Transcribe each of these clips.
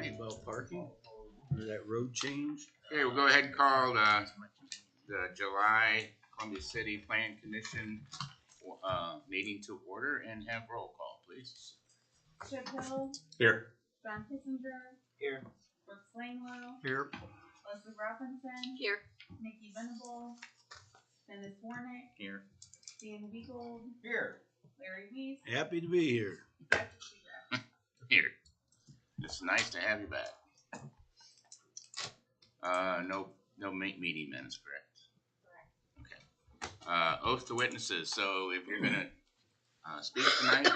Right, about parking, or that road change. Okay, we'll go ahead and call the July Columbia City Plan Commission meeting to order and have roll call, please. Chip Hill. Here. John Kissinger. Here. Brooks Langlow. Here. Leslie Robinson. Here. Nikki Venable. Dennis Warnick. Here. Dan Beagold. Here. Larry Weiss. Happy to be here. Here. It's nice to have you back. No meeting minutes, correct? Okay. Oath to witnesses. So if you're gonna speak tonight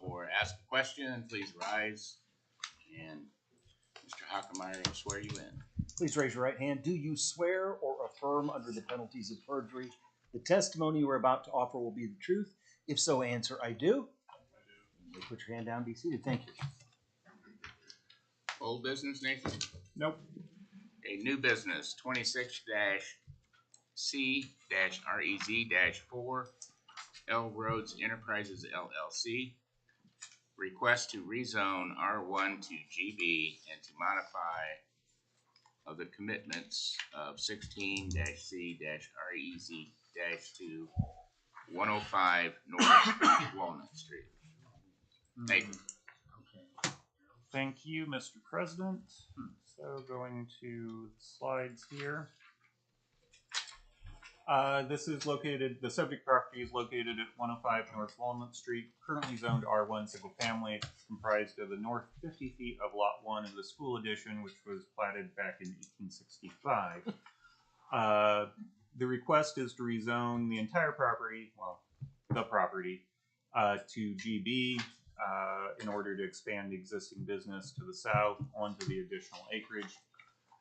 or ask a question, please rise. And Mr. Hockemeyer will swear you in. Please raise your right hand. Do you swear or affirm under the penalties of perjury the testimony you are about to offer will be the truth? If so, answer I do. You may put your hand down and be seated. Thank you. Old business, Nathan? Nope. A new business, 26-C-REZ-4, Rhoades Enterprises LLC. Request to rezone R1 to GB and to modify of the commitments of 16-C-REZ-2 105 North Walnut Street. Nathan. Thank you, Mr. President. So going to the slides here. The subject property is located at 105 North Walnut Street, currently zoned R1 single family. It's comprised of the north 50 feet of Lot 1 of the school addition, which was platted back in 1865. The request is to rezone the entire property, to GB in order to expand the existing business to the south onto the additional acreage.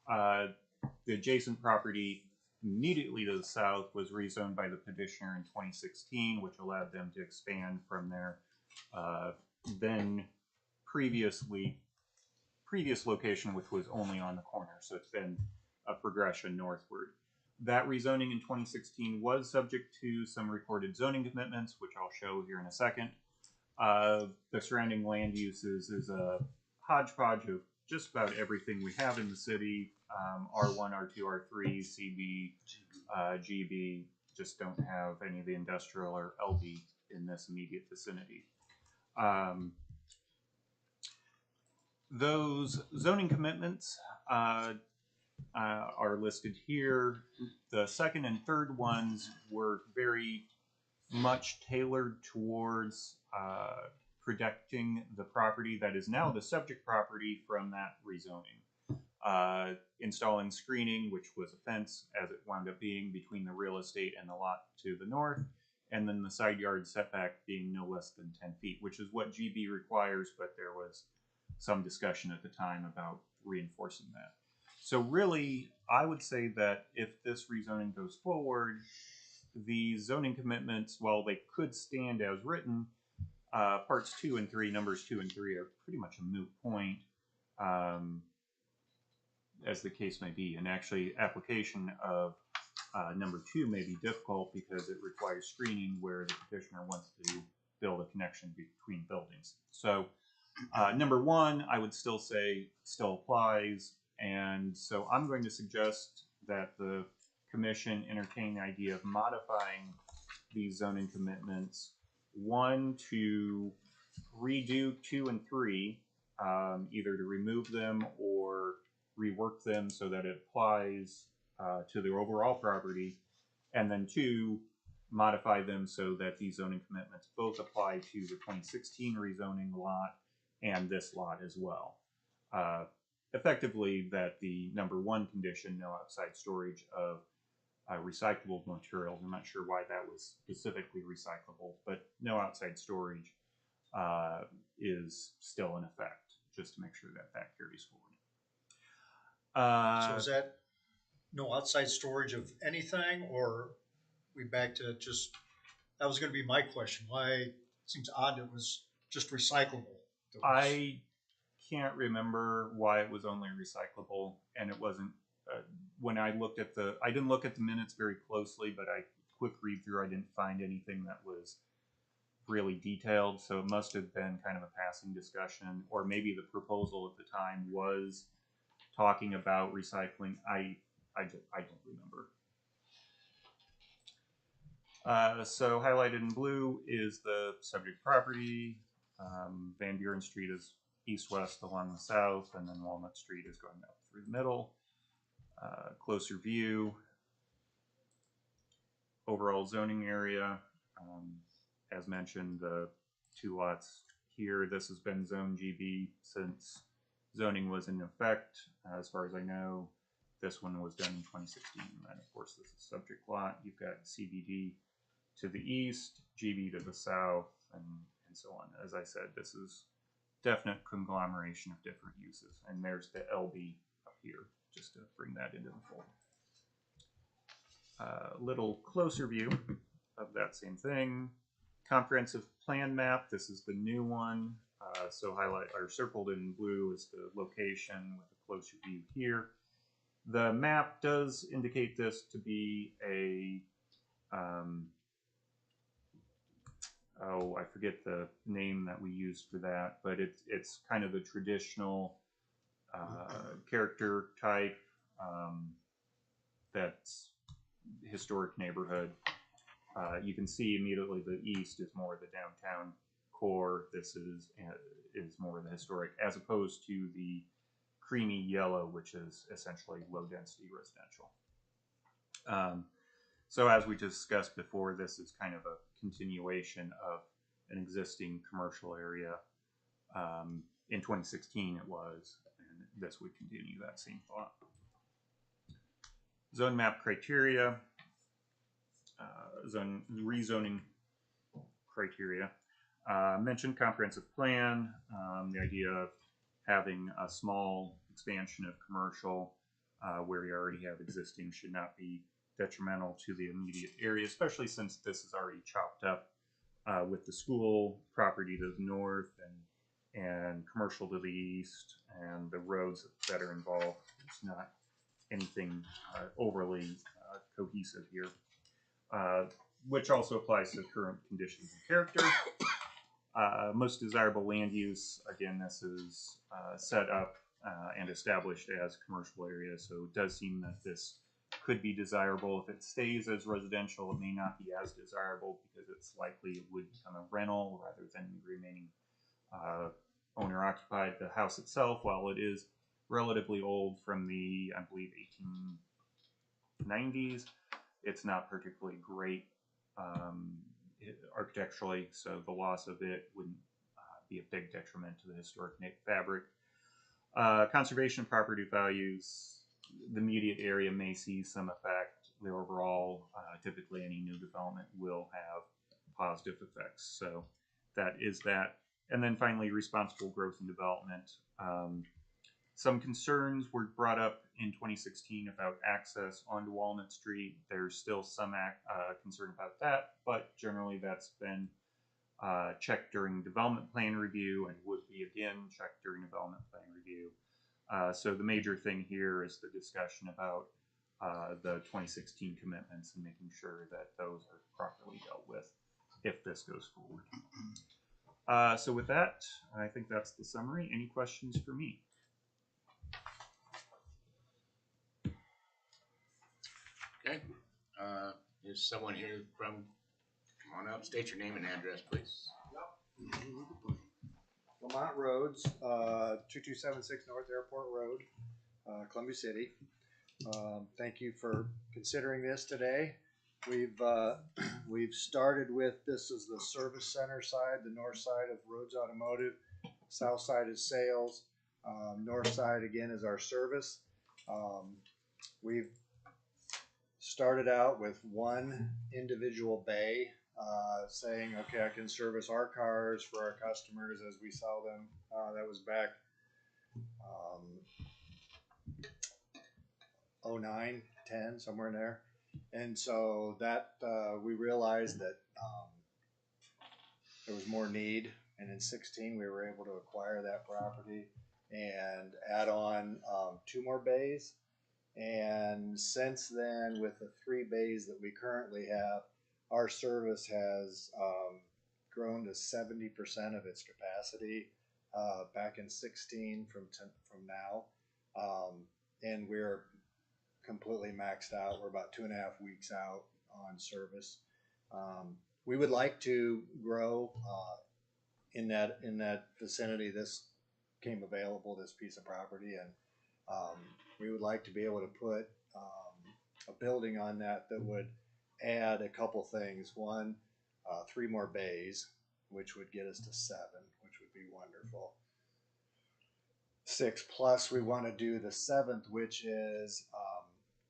The adjacent property immediately to the south was rezoned by the petitioner in 2016, which allowed them to expand from their then previous location, which was only on the corner. So it's been a progression northward. That rezoning in 2016 was subject to some recorded zoning commitments, which I'll show here in a second. The surrounding land uses is a hodgepodge of just about everything we have in the city. R1, R2, R3, CB, GB, just don't have any of the industrial or LB in this immediate vicinity. Those zoning commitments are listed here. The second and third ones were very much tailored towards protecting the property that is now the subject property from that rezoning. Installing screening, which was a fence as it wound up being between the real estate and the lot to the north, and then the side yard setback being no less than 10 feet, which is what GB requires, but there was some discussion at the time about reinforcing that. So really, I would say that if this rezoning goes forward, the zoning commitments, while they could stand as written, parts 2 and 3, numbers 2 and 3 are pretty much a moot point, as the case may be. And actually, application of number 2 may be difficult because it requires screening where the petitioner wants to build a connection between buildings. So number 1, I would still say still applies. And so I'm going to suggest that the commission entertain the idea of modifying these zoning commitments. 1, to redo 2 and 3, either to remove them or rework them so that it applies to the overall property, and then 2, modify them so that these zoning commitments both apply to the 2016 rezoning lot and this lot as well. Effectively, that the number 1 condition, no outside storage of recyclable materials. I'm not sure why that was specifically recyclable, but no outside storage is still in effect, just to make sure that that carries forward. So is that no outside storage of anything, or we back to just, that was going to be my question. Why it seems odd it was just recyclable. I can't remember why it was only recyclable, and it wasn't. When I looked at I didn't look at the minutes very closely, but quick read through, I didn't find anything that was really detailed, so it must have been kind of a passing discussion, or maybe the proposal at the time was talking about recycling. I don't remember. So highlighted in blue is the subject property. Van Buren Street is east-west along the south, and then Walnut Street is going up through the middle. Closer view. Overall zoning area. As mentioned, the 2 lots here, this has been zone GB since zoning was in effect. As far as I know, this one was done in 2016. And of course, this is subject lot. You've got CBD to the east, GB to the south, and so on. As I said, this is definite conglomeration of different uses. And there's the LB up here, just to bring that into the fold. Little closer view of that same thing. Comprehensive plan map, this is the new one. So highlight or circled in blue is the location with a closer view here. The map does indicate this to be a, oh, I forget the name that we used for that, but it's kind of the traditional character type that's historic neighborhood. You can see immediately the east is more the downtown core. This is more the historic, as opposed to the creamy yellow, which is essentially low density residential. So as we discussed before, this is kind of a continuation of an existing commercial area. In 2016 it was, and this would continue that same thought. Zone map criteria, zone rezoning criteria. Mentioned comprehensive plan, the idea of having a small expansion of commercial where you already have existing should not be detrimental to the immediate area, especially since this is already chopped up with the school property to the north and commercial to the east and the roads that are involved. It's not anything overly cohesive here, which also applies to current conditions and character. Most desirable land use, again, this is set up and established as commercial area, so it does seem that this could be desirable. If it stays as residential, it may not be as desirable because it's likely it would become a rental rather than remaining owner occupied. The house itself, while it is relatively old from the, I believe, 1890s, it's not particularly great architecturally, so the loss of it wouldn't be a big detriment to the historic fabric. Conservation property values, the immediate area may see some effect. The overall, typically any new development will have positive effects, so that is that. And then finally, responsible growth and development. Some concerns were brought up in 2016 about access onto Walnut Street. There's still some concern about that, but generally that's been checked during development plan review and would be again checked during development plan review. So the major thing here is the discussion about the 2016 commitments and making sure that those are properly dealt with if this goes forward. So with that, I think that's the summary. Any questions for me? Okay. Is someone here from, come on up, state your name and address, please. Lamont Rhoades, 2276 North Airport Road, Columbia City. Thank you for considering this today. We've started with, this is the service center side, the north side of Rhoades Automotive, south side is sales, north side again is our service. We've started out with one individual bay, saying, okay, I can service our cars for our customers as we sell them. That was back 09, 10, somewhere in there. And so that we realized that there was more need, and in 16 we were able to acquire that property and add on 2 more bays. And since then, with the 3 bays that we currently have, our service has grown to 70% of its capacity back in 16 from now, and we're completely maxed out. We're about 2.5 weeks out on service. We would like to grow in that vicinity. This came available, this piece of property, and we would like to be able to put a building on that would add a couple things. One, 3 more bays, which would get us to 7, which would be wonderful. 6 plus, we want to do the 7th, which is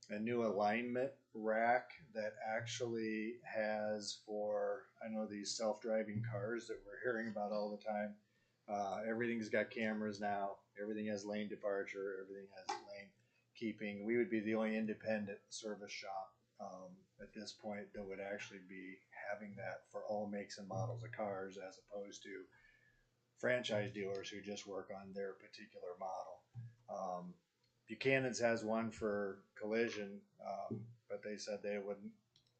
a new alignment rack that actually has for, I know these self-driving cars that we're hearing about all the time. Everything's got cameras now. Everything has lane departure. Everything has lane keeping. We would be the only independent service shop at this point that would actually be having that for all makes and models of cars, as opposed to franchise dealers who just work on their particular model. Buchanan's has one for collision, but they said they wouldn't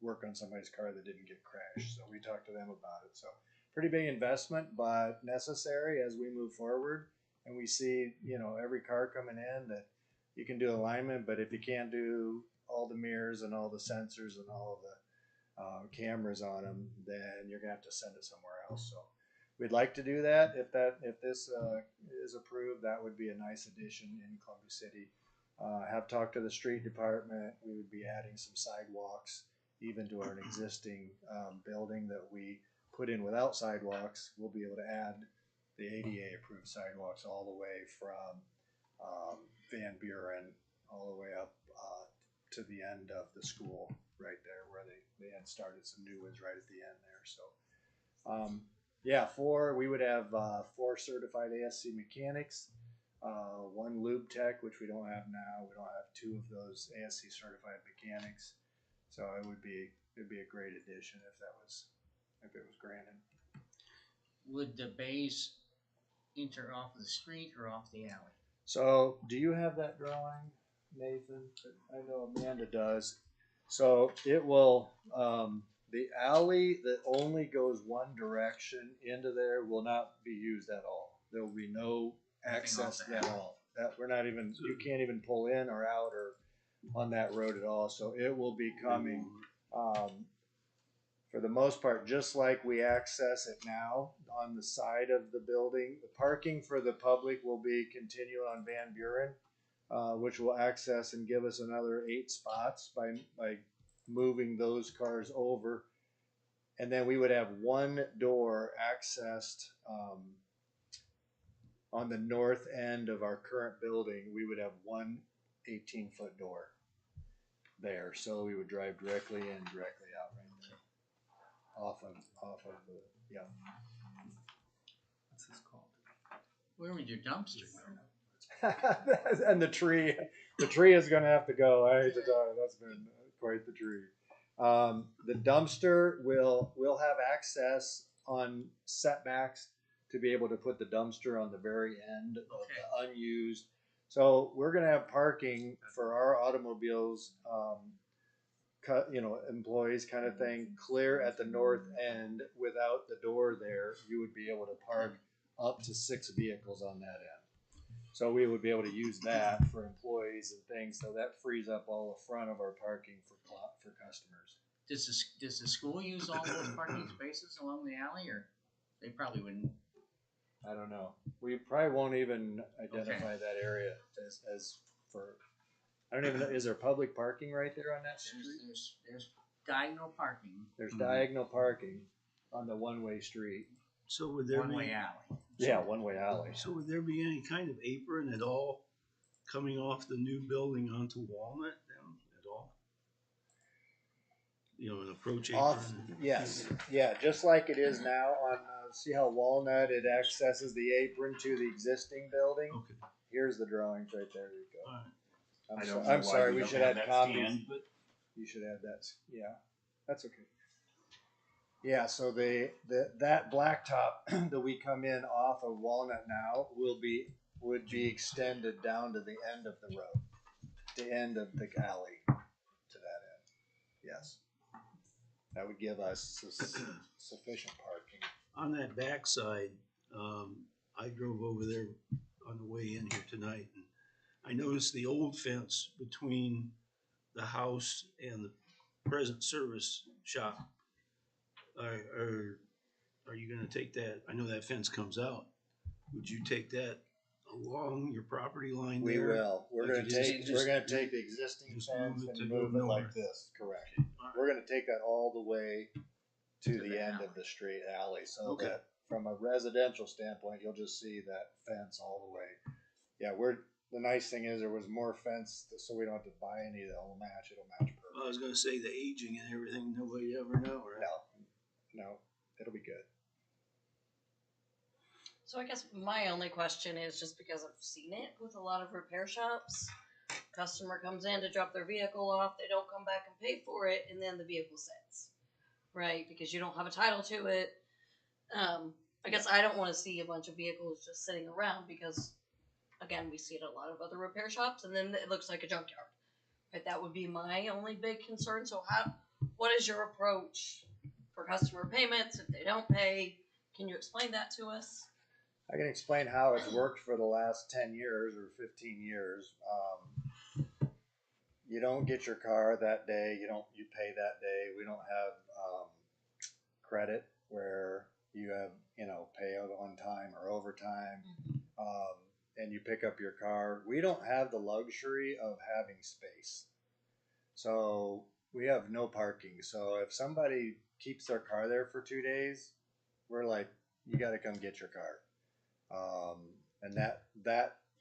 work on somebody's car that didn't get crashed. So we talked to them about it. So pretty big investment, but necessary as we move forward. And we see, every car coming in that you can do alignment, but if you can't do all the mirrors and all the sensors and all of the cameras on them, then you're gonna have to send it somewhere else. So we'd like to do that. If this is approved, that would be a nice addition in Columbia City. Have talked to the street department. We would be adding some sidewalks even to our existing building that we put in without sidewalks. We'll be able to add the ADA approved sidewalks all the way from Van Buren all the way up to the end of the school right there where they had started some new ones right at the end there. So we would have 4 certified ASC mechanics, 1 lube tech, which we don't have now. We don't have 2 of those ASC certified mechanics. So it'd be a great addition if it was granted. Would the bays enter off the street or off the alley? So do you have that drawing, Nathan? I know Amanda does. So it will, the alley that only goes one direction into there will not be used at all. There will be no access at all. You can't even pull in or out or on that road at all. So it will be coming, for the most part, just like we access it now on the side of the building. The parking for the public will be continued on Van Buren, which will access and give us another 8 spots by moving those cars over. And then we would have 1 door accessed on the north end of our current building. We would have 1 18-foot door there. So we would drive directly in, directly out right there. Off of the, yeah. What's this called? Where would your dumpster go? And the tree is going to have to go. I hate to tell you, that's been quite the tree. The dumpster will have access on setbacks to be able to put the dumpster on the very end of the unused. So we're going to have parking for our automobiles, employees kind of thing, clear at the north end. Without the door there, you would be able to park up to 6 vehicles on that end. So we would be able to use that for employees and things. So that frees up all the front of our parking for customers. Does the school use all those parking spaces along the alley, or they probably wouldn't? I don't know. We probably won't even identify that area as for. I don't even know. Is there public parking right there on that street? There's diagonal parking. There's diagonal parking on the one-way street. So would there One-way be alley. Yeah, one-way alley. So would there be any kind of apron at all coming off the new building onto Walnut down at all? An approach apron. Yes, yeah, just like it is now on. See how Walnut it accesses the apron to the existing building. Okay. Here's the drawings right there. You go. All right. I'm sorry. We should add copies. You should add that. Yeah, that's okay. Yeah, so that blacktop that we come in off of Walnut now would be extended down to the end of the road, the end of the alley to that end. Yes, that would give us sufficient parking. on that backside, I drove over there on the way in here tonight, and I noticed the old fence between the house and the present service shop. Are you gonna take that? I know that fence comes out. Would you take that along your property line We there? will. We're Like gonna you take, just- we're gonna take the existing just fence move it and to move go it like north. this, correct. Alright. We're gonna take that all the way to To the the end alley. of the straight alley, so Okay. that from a residential standpoint, you'll just see that fence all the way. Yeah, the nice thing is there was more fence, so we don't have to buy any that'll match, it'll match I was perfect. gonna say the aging and everything, nobody ever know, right? No, it'll be good. So I guess my only question is just because I've seen it with a lot of repair shops. Customer comes in to drop their vehicle off, they don't come back and pay for it, and then the vehicle sits. Right? Because you don't have a title to it. I guess I don't want to see a bunch of vehicles just sitting around because, again, we see it at a lot of other repair shops, and then it looks like a junkyard. Right? That would be my only big concern. So what is your approach for customer payments if they don't pay? Can you explain that to us? I can explain how it's worked for the last 10 years or 15 years. You don't get your car that day. You pay that day. We don't have credit where you have, pay on time or overtime. And you pick up your car. We don't have the luxury of having space. So we have no parking. So if somebody keeps their car there for 2 days, we're like, you got to come get your car. And that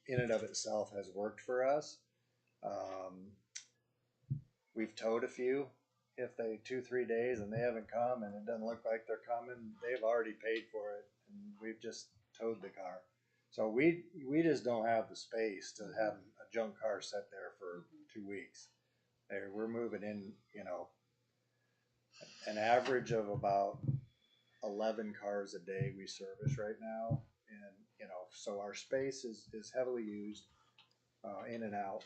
in and of itself has worked for us. We've towed a few. If they 2-3 days and they haven't come and it doesn't look like they're coming, they've already paid for it, and we've just towed the car. So we just don't have the space to have a junk car sit there for 2 weeks. We're moving in, an average of about 11 cars a day we service right now, and so our space is heavily used in and out.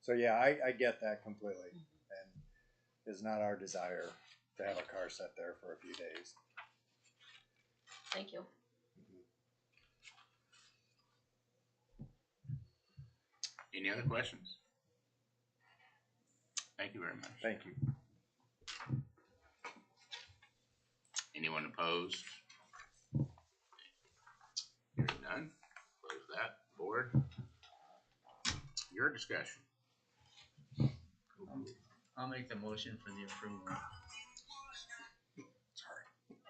So yeah, I get that completely, and it's not our desire to have a car sit there for a few days. Thank you. Any other questions? Thank you very much. Thank you. Anyone opposed? Hearing none, close that. Board, your discussion. I'll make the motion for the approval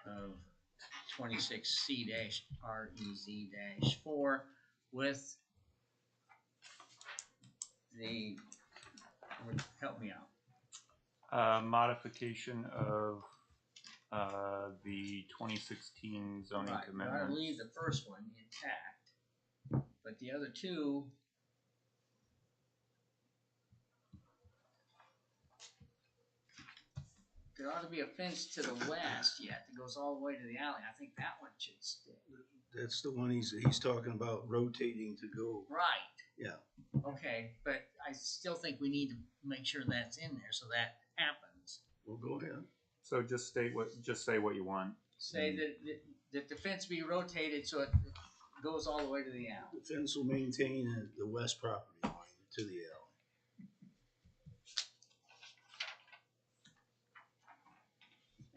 of 26C-REZ-4 with the, help me out. Modification of the 2016 zoning Right, commitments. I leave the first one intact, but the other two, there ought to be a fence to the west yet that goes all the way to the alley. I think that one should stay. That's the one he's talking about rotating to go. Right. Yeah. Okay, but I still think we need to make sure that's in there so that happens. Well, go ahead. So just say what you want. Say that the fence be rotated so it goes all the way to the alley. The fence will maintain the west property line to the alley.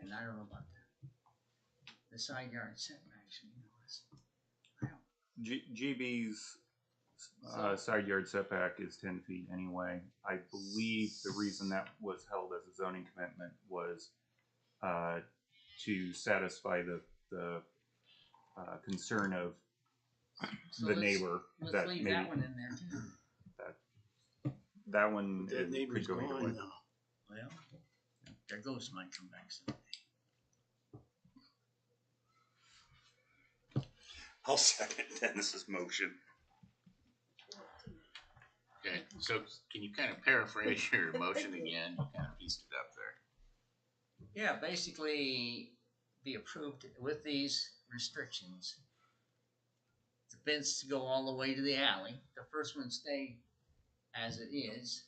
And I don't know about that. The side yard setbacks, GB's side yard setback is 10 feet anyway. I believe the reason that was held as a zoning commitment was to satisfy the concern of So the let's- neighbor. Let's that leave maybe that one in there too. that one But that could neighbor's go either way. gone now. Well, their ghost might come back someday. I'll second Dennis's motion. Okay, so can you kind of paraphrase your motion again? You kind of pieced it up there. Yeah, basically be approved with these restrictions. The fence to go all the way to the alley. The first one stay as it is.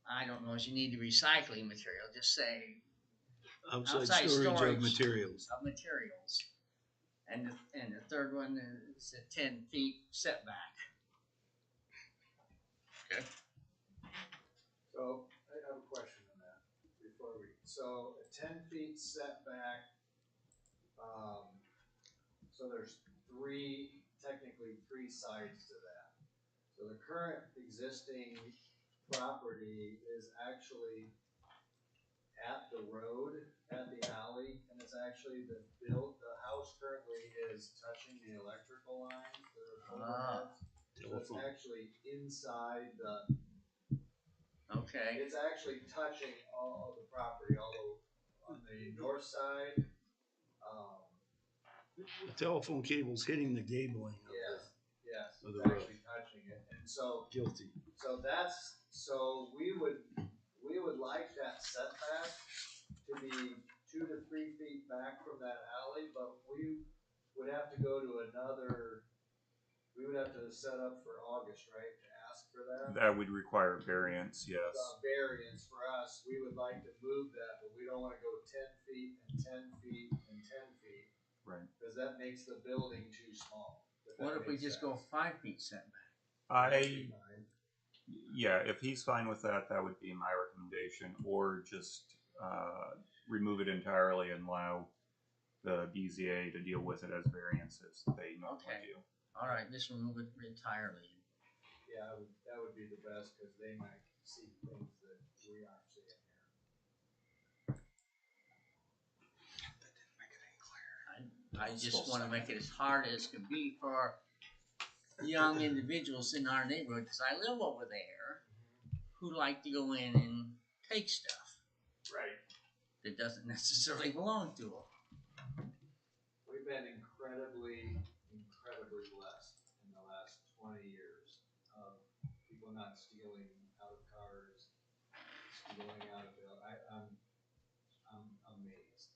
I don't know if you need the recycling material. Just say Outside storage of materials. Of materials. And the third one is a 10 feet setback. Okay. So I have a question on that before so a 10 feet setback, so there's technically three sides to that. So the current existing property is actually at the road, at the alley, and it's actually the house currently is touching the electrical lines that are overhead. So it's actually inside Okay. it's actually touching all of the property, although on the north side, The telephone cable's hitting the cabling yes, of it's the road. actually touching it, and so Guilty. we would like that setback to be 2 to 3 feet back from that alley, but we would have to go to we would have to set up for August, right, to ask for that? That would require variance, yes. Variance for us, we would like to move that, but we don't wanna go 10 feet and 10 feet and 10 feet. Right. Cause that makes the building too small. What if we just go 5 feet setback? Yeah, if he's fine with that, that would be my recommendation, or just remove it entirely and allow the BZA to deal with it as variances that they normally do. All right, just remove it entirely. Yeah, that would be the best, cause they might see things that we aren't seeing here. I just want to make it as hard as can be for young individuals in our neighborhood, because I live over there, who like to go in and take stuff. Right. That doesn't necessarily belong to them. We've been incredibly blessed in the last 20 years of people not stealing out of cars, stealing out of I'm amazed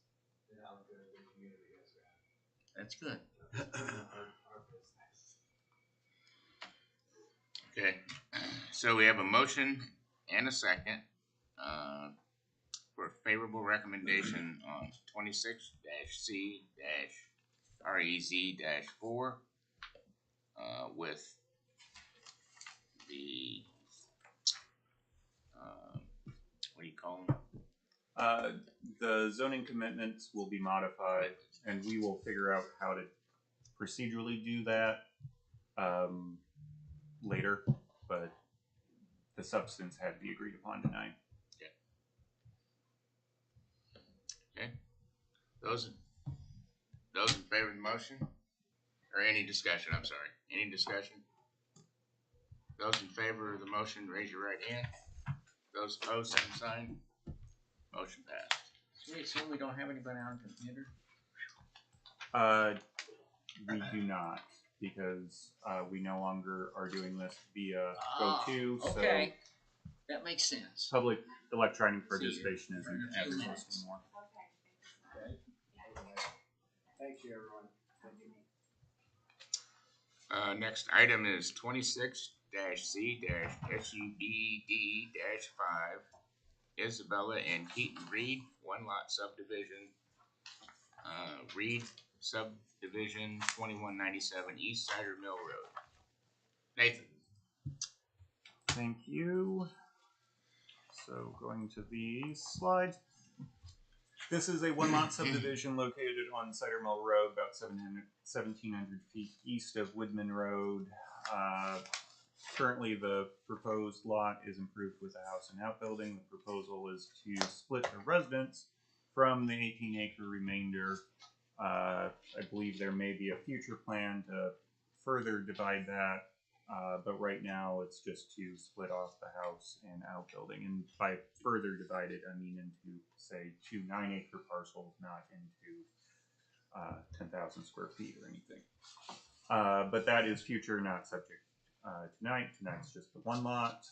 at how good the community has been. That's good. Our business. Okay, so we have a motion and a second for favorable recommendation on 26-C-REZ-4 with the what do you call them? The zoning commitments will be modified, and we will figure out how to procedurally do that later, but the substance had to be agreed upon tonight. Okay. Those in favor of the motion? Or any discussion, I'm sorry. Any discussion? Those in favor of the motion, raise your right hand. Those opposed, same sign. Motion passed. Sweet, so we don't have anybody on computer? We do not, because we no longer are doing this via Okay. GoTo, so That makes sense. public electronic participation isn't In a few advertised minutes. anymore. Thank you, everyone. Thank you. Next item is 26-C-SUBD-5 Isabella and Keaton Reed, 1-lot subdivision. Reed Subdivision, 2197 East Cider Mill Road. Nathan. Thank you. So going to these slides. This is a 1-lot subdivision located on Cider Mill Road, about 1,700 feet east of Woodman Road. Currently, the proposed lot is improved with a house and outbuilding. The proposal is to split the residence from the 18-acre remainder. I believe there may be a future plan to further divide that, but right now it's just to split off the house and outbuilding. And by further divided, I mean into, say, 2 9-acre parcels, not into 10,000 square feet or anything. But that is future, not subject tonight. Tonight's just the 1 lot.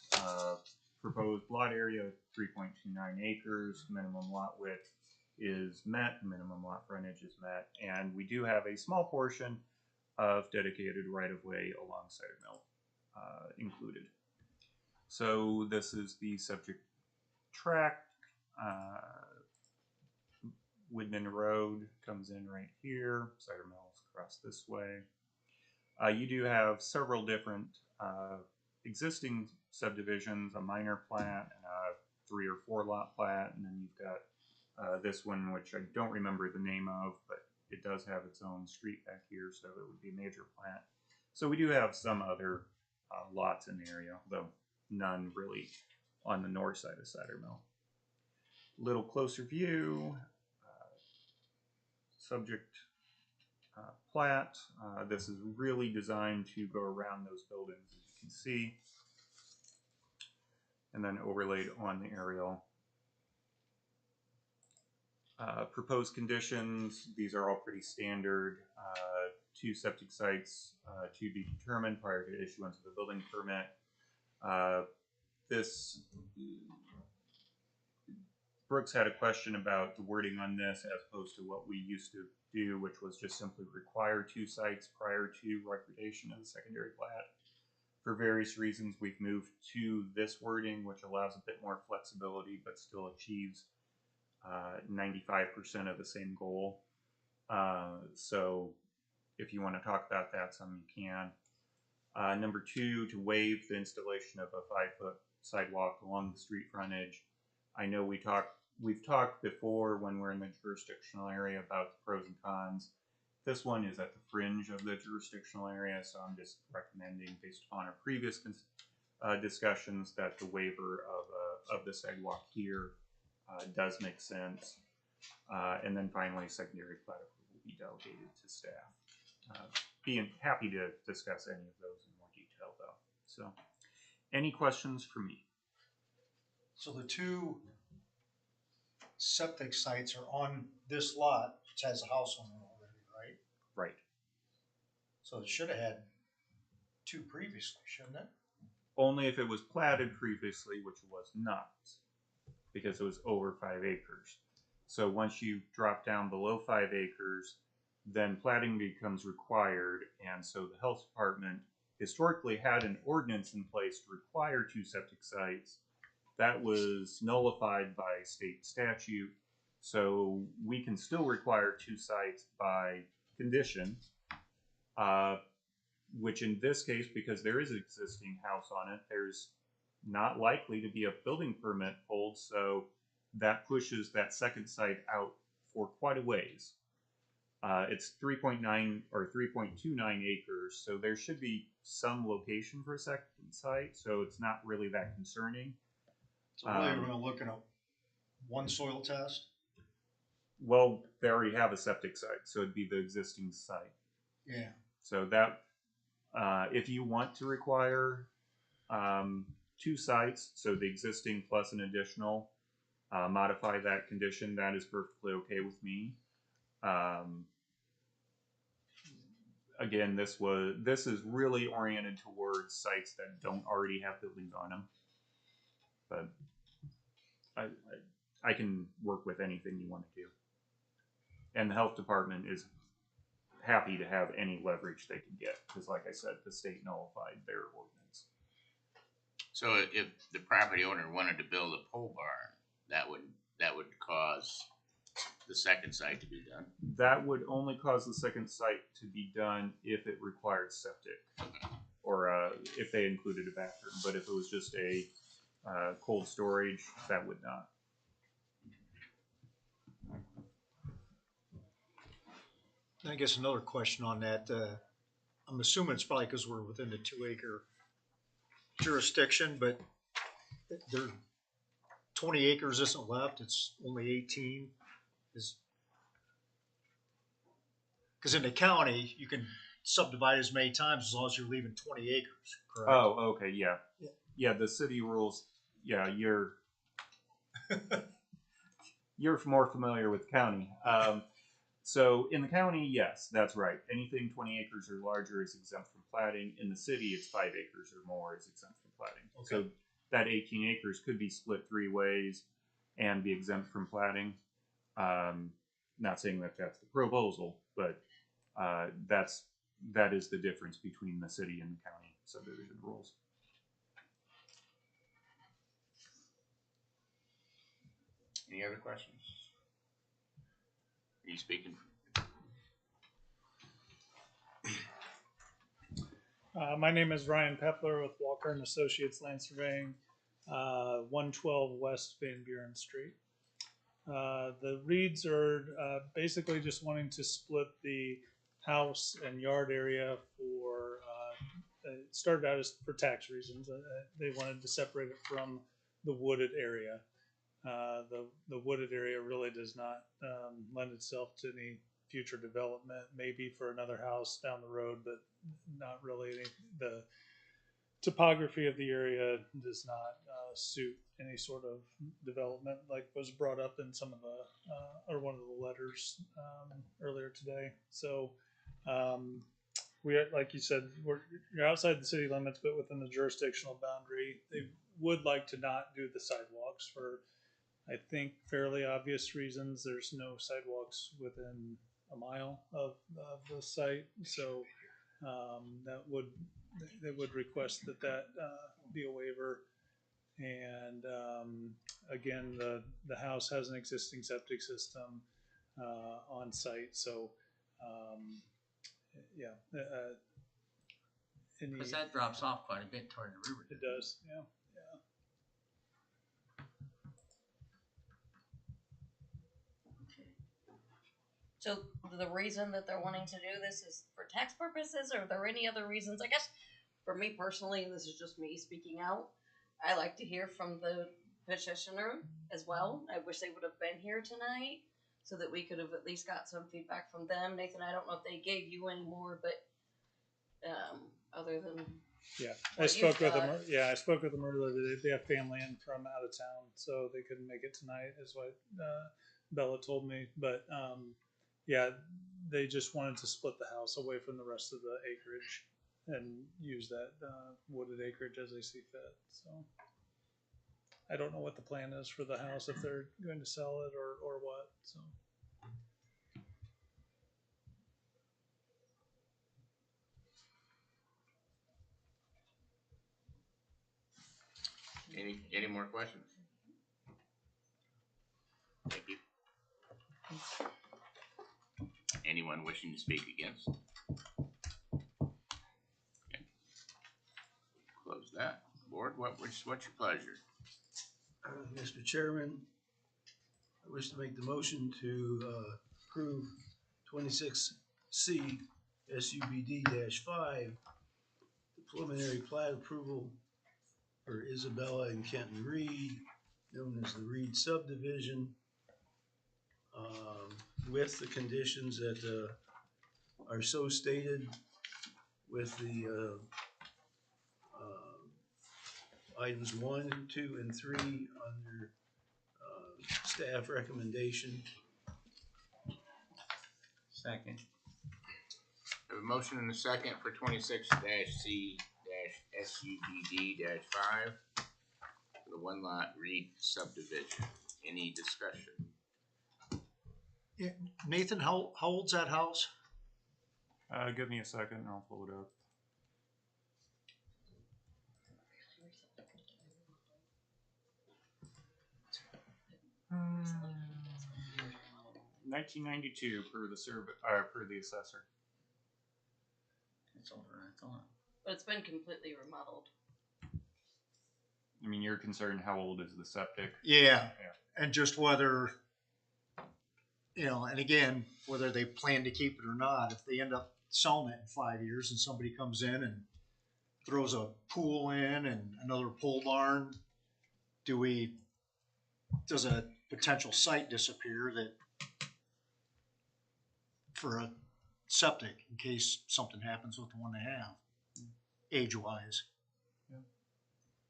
Proposed lot area, 3.29 acres. Minimum lot width is met. Minimum lot frontage is met. And we do have a small portion of dedicated right-of-way along Cider Mill included. So this is the subject tract. Woodman Road comes in right here. Cider Mill's across this way. You do have several different existing subdivisions, a minor plat, and a 3 or 4 lot plat, and then you've got this one, which I don't remember the name of, but it does have its own street back here, so it would be a major plat. So we do have some other lots in the area, though none really on the north side of Cider Mill. Little closer view, subject plat. This is really designed to go around those buildings, as you can see, and then overlaid on the aerial. Proposed conditions, these are all pretty standard. 2 septic sites to be determined prior to issuance of a building permit. Brooks had a question about the wording on this as opposed to what we used to do, which was just simply require 2 sites prior to recordation of the secondary plat. For various reasons, we've moved to this wording, which allows a bit more flexibility, but still achieves 95% of the same goal. So if you want to talk about that some, you can. Number 2, to waive the installation of a 5-foot sidewalk along the street frontage. I know we've talked before when we're in the jurisdictional area about the pros and cons. This one is at the fringe of the jurisdictional area, so I'm just recommending, based upon our previous discussions, that the waiver of the sidewalk here does make sense. And then finally, secondary plat will be delegated to staff. Being happy to discuss any of those in more detail, though. So, any questions for me? So the 2 septic sites are on this lot, which has a house on it already, right? Right. So it should have had 2 previously, shouldn't it? Only if it was platted previously, which was not, because it was over 5 acres. So once you drop down below 5 acres, then platting becomes required, and so the health department historically had an ordinance in place to require 2 septic sites. That was nullified by state statute, so we can still require 2 sites by condition, which in this case, because there is an existing house on it, there's not likely to be a building permit pulled, so that pushes that second site out for quite a ways. It's 3.9 or 3.29 acres, so there should be some location for a second site, so it's not really that concerning. So really we're gonna look at a 1 soil test? Well, they already have a septic site, so it'd be the existing site. Yeah. So that, if you want to require 2 sites, so the existing plus an additional, modify that condition, that is perfectly okay with me. Again, this is really oriented towards sites that don't already have buildings on them, but I can work with anything you want to do, and the health department is happy to have any leverage they can get, because like I said, the state nullified their ordinance. So if the property owner wanted to build a pole barn, that would cause the second site to be done? That would only cause the second site to be done if it required septic, or if they included a bathroom. But if it was just a cold storage, that would not. I guess another question on that, I'm assuming it's probably because we're within the 2 acre jurisdiction, but there 20 acres isn't left, it's only 18. Because in the county, you can subdivide as many times as long as you're leaving 20 acres, correct? Oh, okay, yeah. Yeah, the city rules, yeah, you're more familiar with the county. So in the county, yes, that's right. Anything 20 acres or larger is exempt from platting. In the city, it's 5 acres or more is exempt from platting. Okay. So that 18 acres could be split 3 ways and be exempt from platting. Not saying that that's the proposal, but that is the difference between the city and the county subdivision rules. Any other questions? Are you speaking? My name is Ryan Pepler with Walker and Associates Land Surveying, 112 West Van Buren Street. The Rhoades are basically just wanting to split the house and yard area for, it started out as for tax reasons. They wanted to separate it from the wooded area. The wooded area really does not lend itself to any future development, maybe for another house down the road, but not really. The topography of the area does not suit any sort of development like was brought up in some of the or one of the letters earlier today. So we are, like you said, you're outside the city limits, but within the jurisdictional boundary. They would like to not do the sidewalks for, I think, fairly obvious reasons. There's no sidewalks within a mile of the site, so they would request that be a waiver. And again, the house has an existing septic system on site, so yeah. Because that drops off quite a bit toward the river. It does, yeah. So the reason that they're wanting to do this is for tax purposes, or are there any other reasons? I guess for me personally, and this is just me speaking out, I like to hear from the petitioner as well. I wish they would have been here tonight so that we could have at least got some feedback from them. Nathan, I don't know if they gave you any more, but other than yeah, I spoke with them. Yeah, I spoke with them earlier. They have family in from out of town, so they couldn't make it tonight, is what Bella told me. But yeah, they just wanted to split the house away from the rest of the acreage and use that wooded acreage as they see fit. So I don't know what the plan is for the house, if they're going to sell it or what. So. Any more questions? Thank you. Anyone wishing to speak against? Okay. Close that. Board, what's your pleasure? Mr. Chairman, I wish to make the motion to approve 26C SUBD-5, the preliminary plat approval for Isabella and Kenton Reed, known as the Reed Subdivision, with the conditions that are so stated with the items 1, 2, and 3 under staff recommendation. Second. I have a motion and a second for 26-C-SUBD-5, the one lot Reed subdivision. Any discussion? Yeah, Nathan, how old's that house? Give me a second and I'll pull it up. 1992 per the per the assessor. It's older than I thought. But it's been completely remodeled. I mean, you're concerned how old is the septic? Yeah, and just whether, you know, and again, whether they plan to keep it or not. If they end up selling it in 5 years and somebody comes in and throws a pool in and another pole barn, does a potential site disappear that for a septic in case something happens with the one they have, age-wise?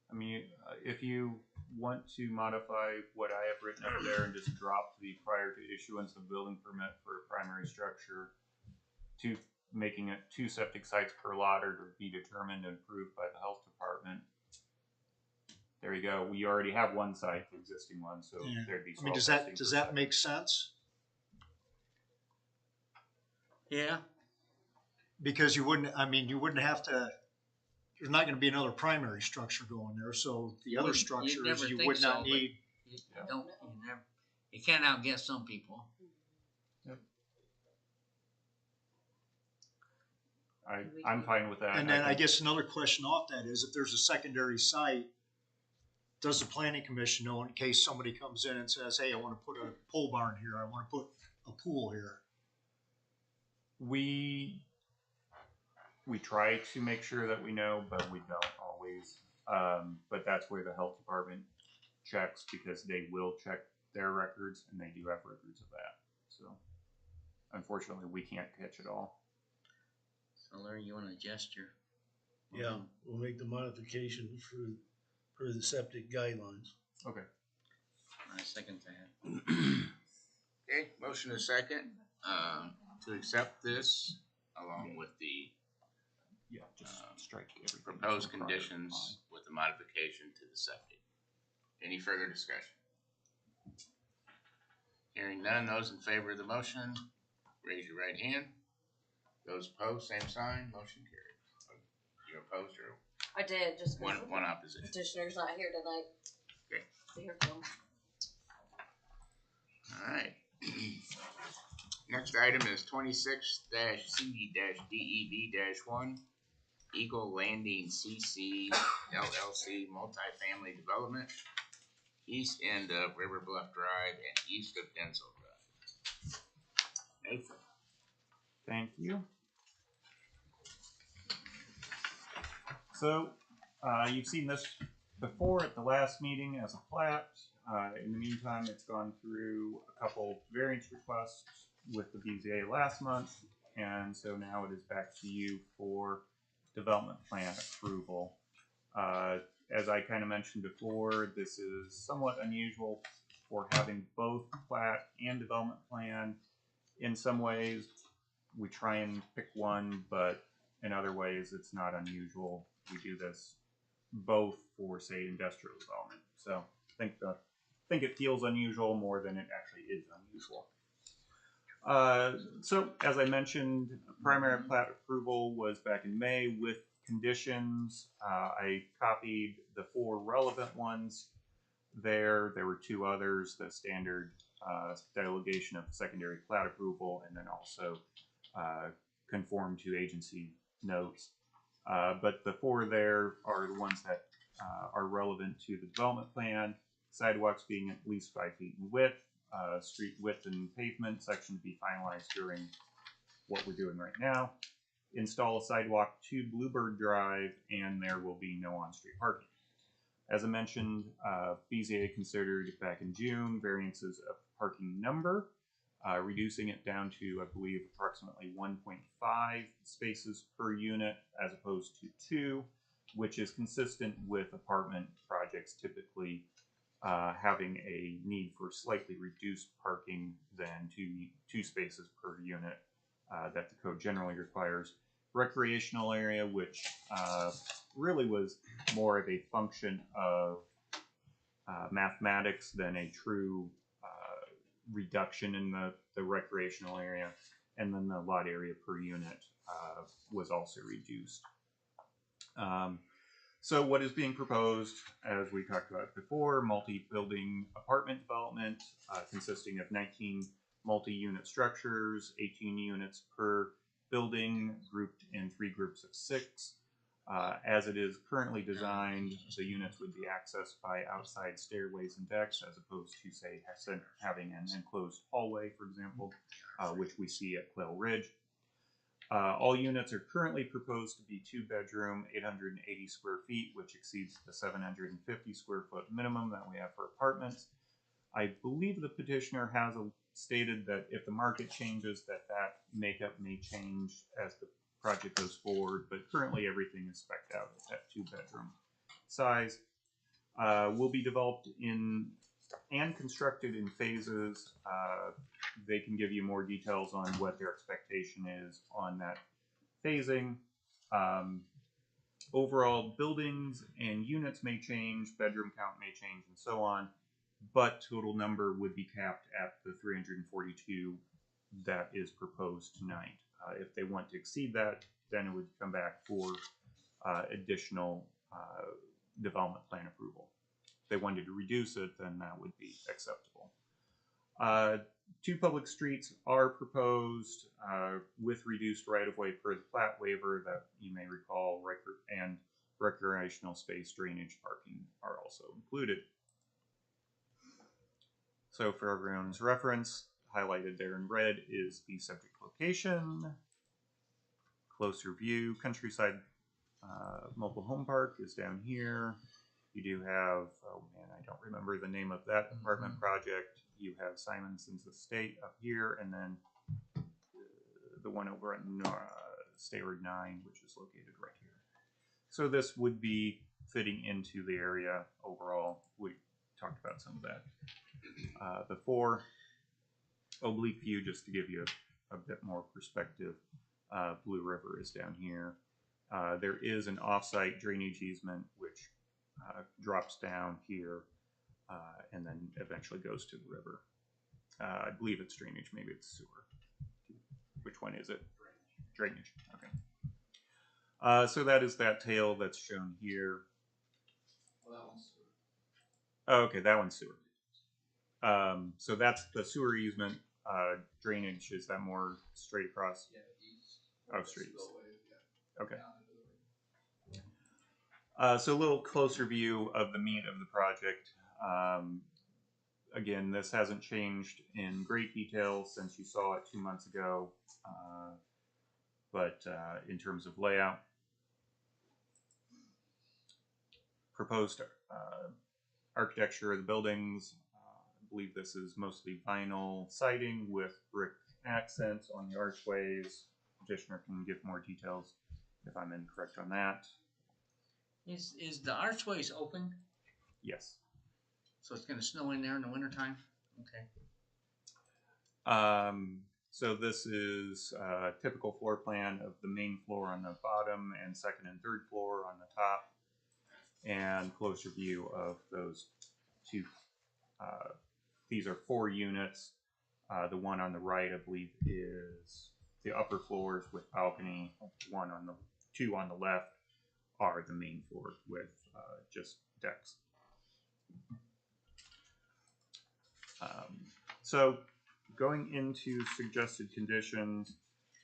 I mean, if you want to modify what I have written up there and just drop the prior to issuance of building permit for a primary structure to making it 2 septic sites per lot or to be determined and approved by the health department. There you go. We already have one site, the existing one, so there'd be. I mean, does that make sense? Yeah. Because you wouldn't have to. There's not going to be another primary structure going there, so the other structures you would not need. You can't outguess some people. Yep. I'm fine with that. And then I guess another question off that is, if there's a secondary site, does the planning commission know in case somebody comes in and says, hey, I want to put a pole barn here, I want to put a pool here? We try to make sure that we know, but we don't always. But that's where the health department checks, because they will check their records, and they do have records of that. So unfortunately, we can't catch it all. So Larry, you want to adjust your? Yeah, we'll make the modification for the septic guidelines. Okay. I second that. Okay, motion is second, to accept this along with the Yeah, just strike everything. proposed from prior. conditions with the modification to the septic. Any further discussion? Hearing none, those in favor of the motion, raise your right hand. Those opposed, same sign, motion carried. You're opposed or I did, just one because opposition? petitioner's not here tonight. Okay. To hear from. Alright. Next item is 26-CD-DEB-1, Eagle Landing CC LLC multifamily development, east end of River Bluff Drive and east of Denzil Drive. Nathan. Thank you. So, you've seen this before at the last meeting as a plat. In the meantime, it's gone through a couple variance requests with the BZA last month, and so now it is back to you for development plan approval. As I kind of mentioned before, this is somewhat unusual for having both plat and development plan. In some ways, we try and pick one, but in other ways, it's not unusual. We do this both for, say, industrial development. So I think it feels unusual more than it actually is unusual. So as I mentioned, primary plat approval was back in May with conditions. I copied the 4 relevant ones there. There were 2 others, the standard delegation of secondary plat approval, and then also conform to agency notes. But the 4 there are the ones that are relevant to the development plan. Sidewalks being at least 5 feet in width, street width and pavement section to be finalized during what we're doing right now. Install a sidewalk to Bluebird Drive, and there will be no on-street parking. As I mentioned, BZA considered back in June variances of parking number, reducing it down to, I believe, approximately 1.5 spaces per unit as opposed to 2, which is consistent with apartment projects typically having a need for slightly reduced parking than two spaces per unit that the code generally requires. Recreational area, which really was more of a function of mathematics than a true reduction in the recreational area, and then the lot area per unit was also reduced. So what is being proposed, as we talked about before, multi-building apartment development consisting of 19 multi-unit structures, 18 units per building, grouped in 3 groups of 6. As it is currently designed, the units would be accessed by outside stairways and decks, as opposed to, say, having an enclosed hallway, for example, which we see at Quail Ridge. All units are currently proposed to be 2-bedroom, 880 square feet, which exceeds the 750 square foot minimum that we have for apartments. I believe the petitioner has stated that if the market changes, that makeup may change as the project goes forward, but currently everything is spec'd out at that 2-bedroom size. Will be developed in and constructed in phases. They can give you more details on what their expectation is on that phasing. Overall buildings and units may change, bedroom count may change, and so on, but total number would be capped at the 342 that is proposed tonight. If they want to exceed that, then it would come back for additional development plan approval. If they wanted to reduce it, then that would be acceptable. 2 public streets are proposed with reduced right-of-way per the plat waiver that you may recall, and recreational space, drainage, parking are also included. So for everyone's reference, highlighted there in red is the subject location. Closer view, Countryside Mobile Home Park is down here. You do have, oh man, I don't remember the name of that apartment project. You have Simonson's Estate up here, and then the one over on State Road 9, which is located right here. So this would be fitting into the area overall. We talked about some of that. The 4 oblique view, just to give you a bit more perspective, Blue River is down here. There is an off-site drainage easement which drops down here and then eventually goes to the river. I believe it's drainage, maybe it's sewer. Which one is it? Drainage. Okay. So that is that tail that's shown here. Well, that one's sewer. Oh, okay, that one's sewer. So that's the sewer easement. Drainage, is that more straight across? Yeah, east. Oh, straight east. Okay. Down into the river. So a little closer view of the meat of the project. Again, this hasn't changed in great detail since you saw it 2 months ago, but in terms of layout, proposed architecture of the buildings, I believe this is mostly vinyl siding with brick accents on the archways. Petitioner can give more details if I'm incorrect on that. Is the archways open? Yes. So it's going to snow in there in the wintertime? Okay. So this is a typical floor plan of the main floor on the bottom and second and third floor on the top, and closer view of those 2. These are 4 units. The one on the right, I believe, is the upper floors with balcony. 2 on the left are the main floor with just decks. So going into suggested conditions,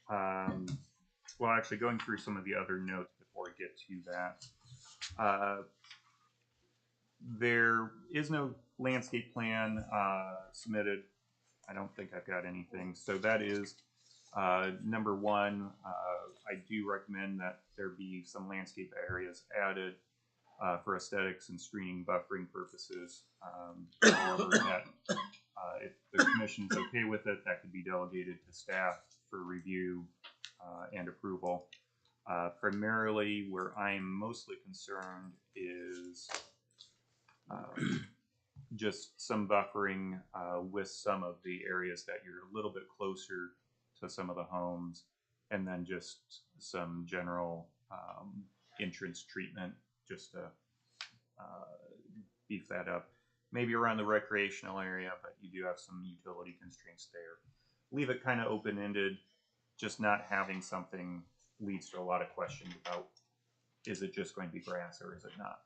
well, actually going through some of the other notes before I get to that. There is no landscape plan submitted. I don't think I've got anything. So that is number 1. I do recommend that there be some landscape areas added for aesthetics and screening buffering purposes. However, that if the commission is okay with it, that could be delegated to staff for review and approval. Primarily, where I'm mostly concerned is just some buffering with some of the areas that you're a little bit closer to some of the homes, and then just some general entrance treatment just to beef that up. Maybe around the recreational area, but you do have some utility constraints there. Leave it kind of open-ended. Just not having something leads to a lot of questions about, is it just going to be grass or is it not?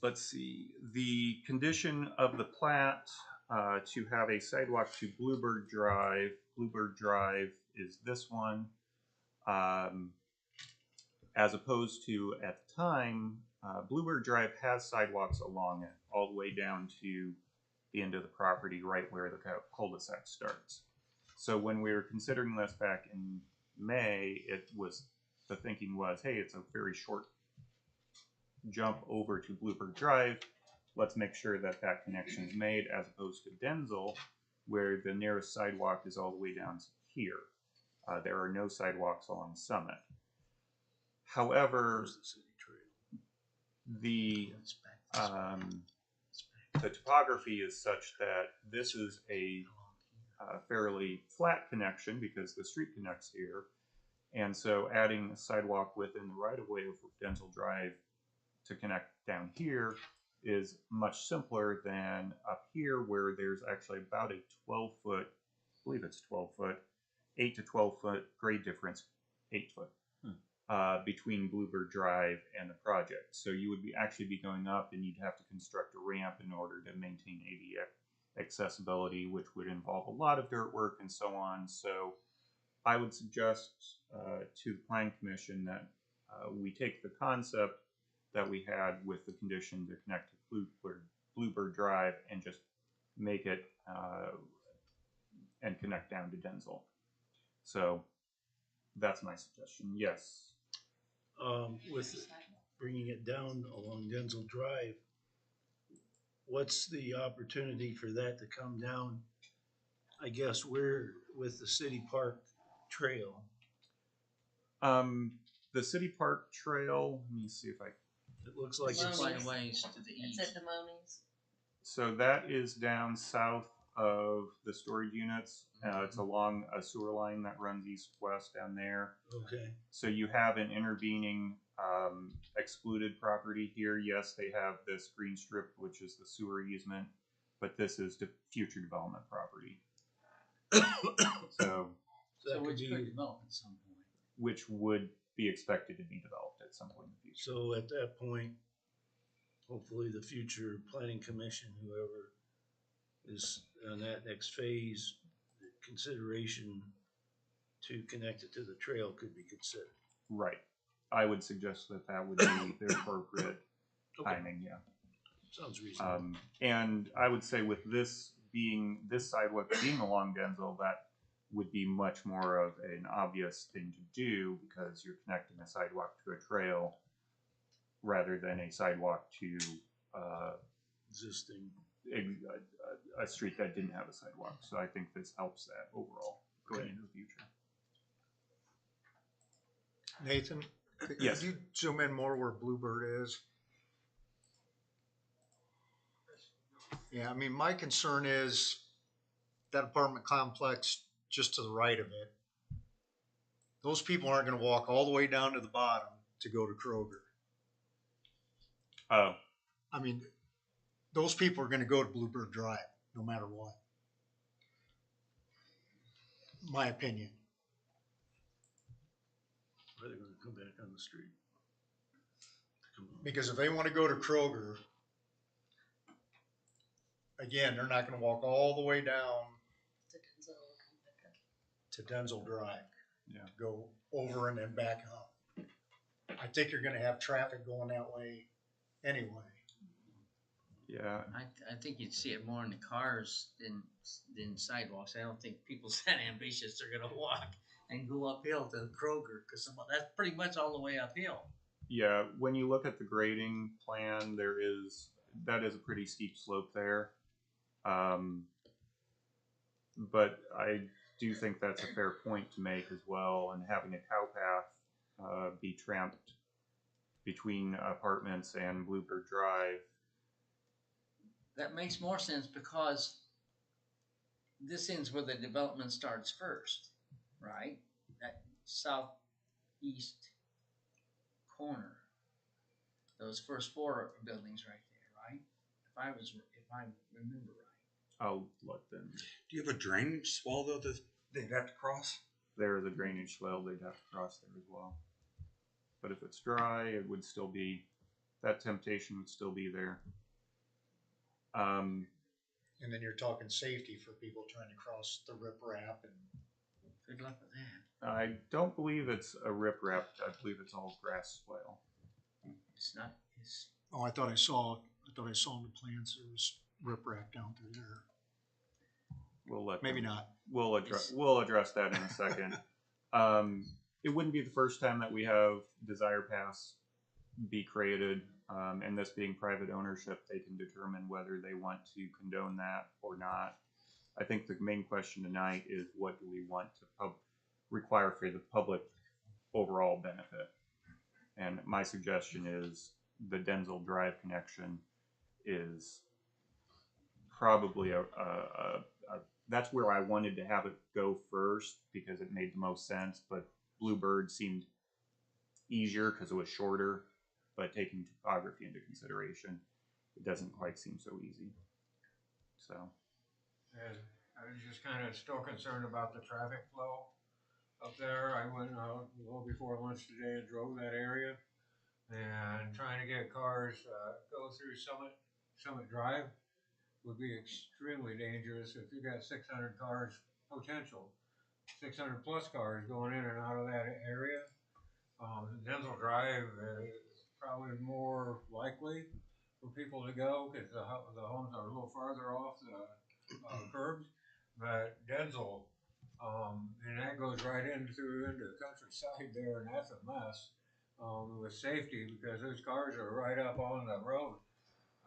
Let's see. The condition of the plat to have a sidewalk to Bluebird Drive. Bluebird Drive is this one. As opposed to, at the time, Bluebird Drive has sidewalks along it, all the way down to the end of the property, right where the cul-de-sac starts. So when we were considering this back in May, the thinking was, hey, it's a very short jump over to Bluebird Drive. Let's make sure that that connection is made, as opposed to Denzil, where the nearest sidewalk is all the way down here. There are no sidewalks along Summit. However, the topography is such that this is a fairly flat connection because the street connects here, and so adding a sidewalk within the right-of-way of Denzil Drive to connect down here is much simpler than up here, where there's actually about a 12-foot, I believe it's 12 foot, 8 to 12 foot grade difference, 8 foot between Bluebird Drive and the project. So you would actually be going up, and you'd have to construct a ramp in order to maintain ADA accessibility, which would involve a lot of dirt work and so on. So I would suggest to the Planning Commission that we take the concept that we had with the condition to connect to Bluebird Drive and just make it and connect down to Denzil. So that's my suggestion. Yes. With bringing it down along Denzil Drive, what's the opportunity for that to come down? I guess we're with the City Park Trail. The City Park Trail, let me see if I, It looks like It's it's, quite a ways to the It's east. at Demoni's. so that is down south of the storage units. It's along a sewer line that runs east-west down there. okay, So you have an intervening excluded property here. Yes, they have this green strip, which is the sewer easement, but this is the future development property. So, so that could which could be, develop at some point. which would be expected to be developed at some point in the future. so at that point, hopefully the future planning commission, whoever is on that next phase, the consideration to connect it to the trail could be considered. Right. I would suggest that that would be the appropriate timing, yeah. Sounds reasonable. And I would say with this sidewalk being along Denzil, that would be much more of an obvious thing to do because you're connecting a sidewalk to a trail rather than a sidewalk to Existing. a street that didn't have a sidewalk. So I think this helps that overall going into the future. Nathan, could Yes. you zoom in more where Bluebird is? Yeah, I mean, my concern is that apartment complex just to the right of it. Those people aren't gonna walk all the way down to the bottom to go to Kroger. Oh, I mean, those people are gonna go to Bluebird Drive, no matter what. My opinion. Or they're gonna come back on the street. Come on. Because if they wanna go to Kroger, again, they're not gonna walk all the way down To Denzil and come back up. to Denzil Drive. Yeah. To go over and then back up. I think you're gonna have traffic going that way anyway. yeah. I think you'd see it more in the cars than sidewalks. I don't think people's that ambitious they're gonna walk and go uphill to Kroger, cause that's pretty much all the way uphill. Yeah, when you look at the grading plan, that is a pretty steep slope there. But I do think that's a fair point to make as well, and having a cow path be tramped between apartments and Bluebird Drive. That makes more sense because this ends where the development starts first, right? That southeast corner. Those first four buildings right there, right? If I remember right. I'll look then. Do you have a drainage swell though that they'd have to cross? There is a drainage swale they'd have to cross there as well. But if it's dry, it would still be, that temptation would still be there. And then you're talking safety for people trying to cross the riprap and. Good luck with that. I don't believe it's a riprap. I believe it's all grass swale. It's not. It's Oh, I thought I saw in the plans there was riprap down through there. We'll let Maybe them- not. We'll address that in a second. It wouldn't be the first time that we have Desire Pass be created, and this being private ownership, they can determine whether they want to condone that or not. I think the main question tonight is what do we want to require for the public overall benefit? And my suggestion is the Denzil Drive connection is probably that's where I wanted to have it go first because it made the most sense, but Bluebird seemed easier because it was shorter, but taking topography into consideration, it doesn't quite seem so easy. So. And I was just kind of still concerned about the traffic flow. up there. I went out a little before lunch today and drove that area, and trying to get cars go through Summit Drive would be extremely dangerous if you got 600 cars potential, 600 plus cars going in and out of that area. Denzil Drive is probably more likely for people to go because the homes are a little farther off the curbs. But Denzil, and that goes right into the countryside there, and that's a mess with safety because those cars are right up on the road.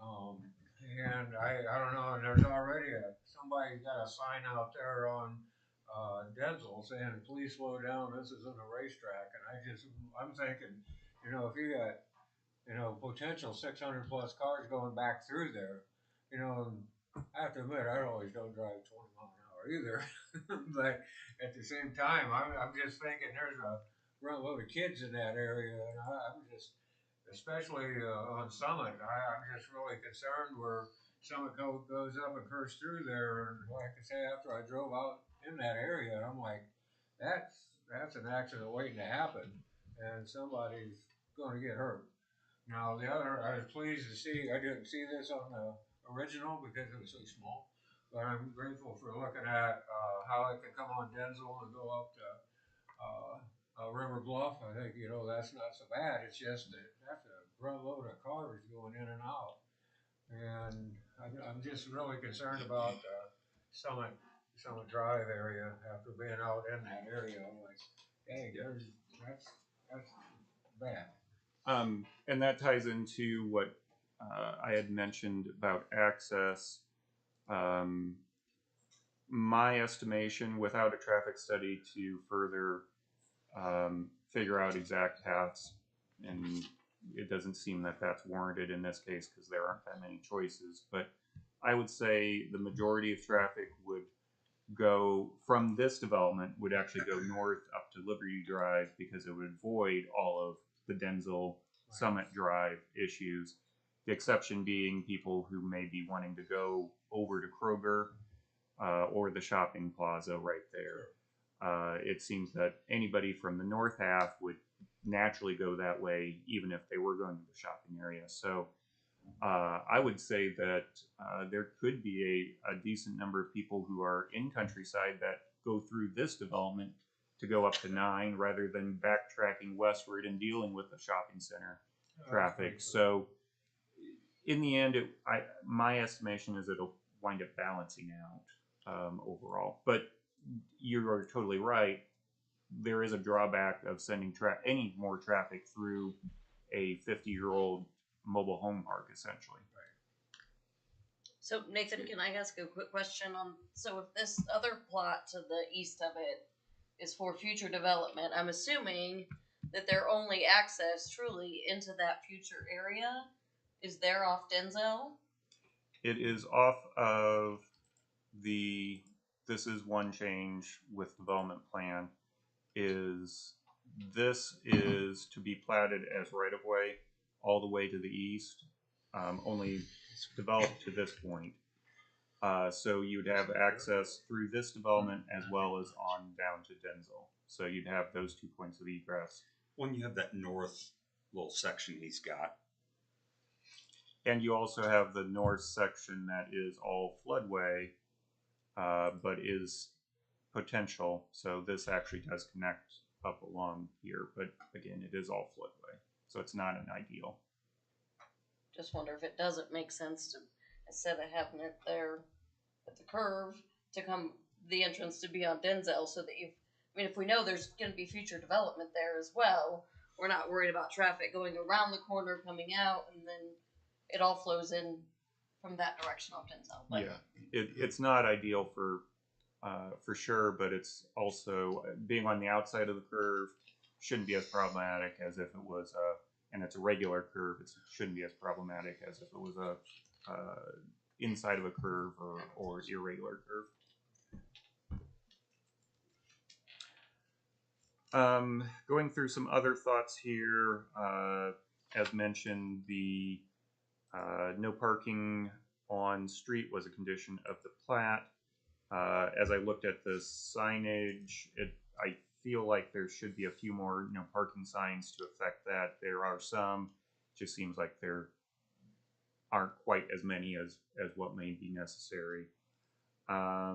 And I don't know, and there's already somebody got a sign out there on Denzil saying, please slow down, this isn't a racetrack. And I'm thinking, you know, if you got, you know, potential 600 plus cars going back through there, you know, I have to admit, I always don't drive 20 miles an hour either. But at the same time, I'm just thinking there's a run load of kids in that area, and I'm just, especially on Summit, I'm just really concerned where Summit goes up and curves through there. And like I say, after I drove out in that area, I'm like, that's an accident waiting to happen, and somebody's going to get hurt. Now the other, I was pleased to see. I didn't see this on the original because it was so small, but I'm grateful for looking at how it can come on Denzil and go up to River Bluff. I think, you know, that's not so bad. It's just that that's a run load of cars going in and out, and I'm just really concerned about Summit Drive area after being out in that area. I'm like, hey, that's bad. And that ties into what I had mentioned about access. My estimation, without a traffic study to further figure out exact paths, and it doesn't seem that that's warranted in this case because there aren't that many choices, but I would say the majority of traffic would go from this development would actually go north up to Liberty Drive because it would avoid all of the Denzil Summit Drive issues. The exception being people who may be wanting to go over to Kroger or the shopping plaza right there. It seems that anybody from the north half would naturally go that way, even if they were going to the shopping area. So I would say that there could be a decent number of people who are in countryside that go through this development to go up to 9 rather than backtracking westward and dealing with the shopping center traffic. So in the end, my estimation is it'll wind up balancing out overall. But you are totally right. There is a drawback of sending any more traffic through a 50-year-old mobile home park, essentially. So Nathan, can I ask a quick question on, so if this other plot to the east of it is for future development, I'm assuming that their only access truly into that future area is there off Denzil? It is off of this is one change with development plan, this is to be platted as right-of-way all the way to the east, only developed to this point. So you'd have access through this development as well as on down to Denzil. So you'd have those 2 points of egress. When you have that north little section he's got. And you also have the north section that is all floodway, but is potential. So this actually does connect up along here, but again, it is all floodway. So it's not an ideal. Just wonder if it doesn't make sense to, instead of having it there at the curve, to come the entrance to be on Denzil, so that if we know there's going to be future development there as well, we're not worried about traffic going around the corner, coming out, and then it all flows in from that direction of Denzil. But yeah, it's not ideal for sure, but it's also being on the outside of the curve shouldn't be as problematic as if it was and it's a regular curve. It shouldn't be as problematic as if it was a inside of a curve or irregular curve. Going through some other thoughts here, as mentioned, the no parking on street was a condition of the plat. As I looked at the signage, I feel like there should be a few more, parking signs to affect that. There are some. It just seems like there aren't quite as many as what may be necessary. I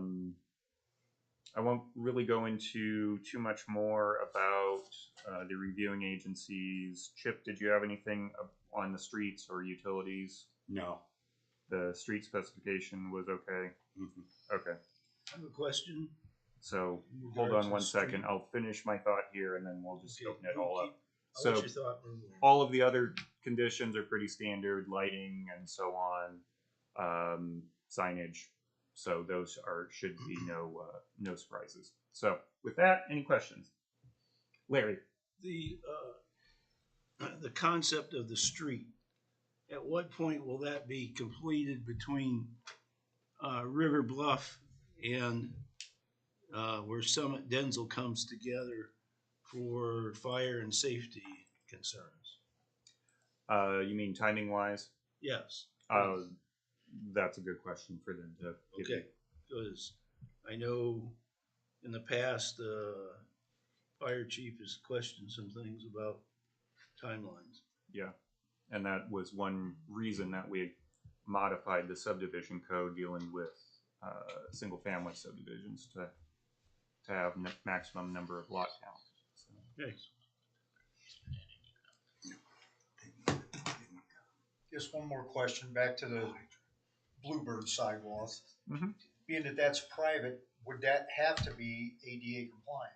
won't really go into too much more about the reviewing agencies. Chip, did you have anything on the streets or utilities? No. The street specification was okay? Mm-hmm. Okay. I have a question. So In hold regards on to one the second. street. I'll finish my thought here and then we'll just Okay, open it you all keep- up. I'll So let your thought move on. all of the other conditions are pretty standard, lighting and so on, signage. So those should be no surprises. So with that, any questions? Larry. The concept of the street, at what point will that be completed between River Bluff and where Summit Denzil comes together for fire and safety concerns? You mean timing wise? Yes. That's a good question for them to give you. Okay, because I know in the past, fire chief has questioned some things about timelines. Yeah, and that was one reason that we modified the subdivision code dealing with single family subdivisions to have maximum number of lot count. So. Okay. Just one more question, back to the Bluebird sidewalks. Mm-hmm. Being that that's private, would that have to be ADA compliant?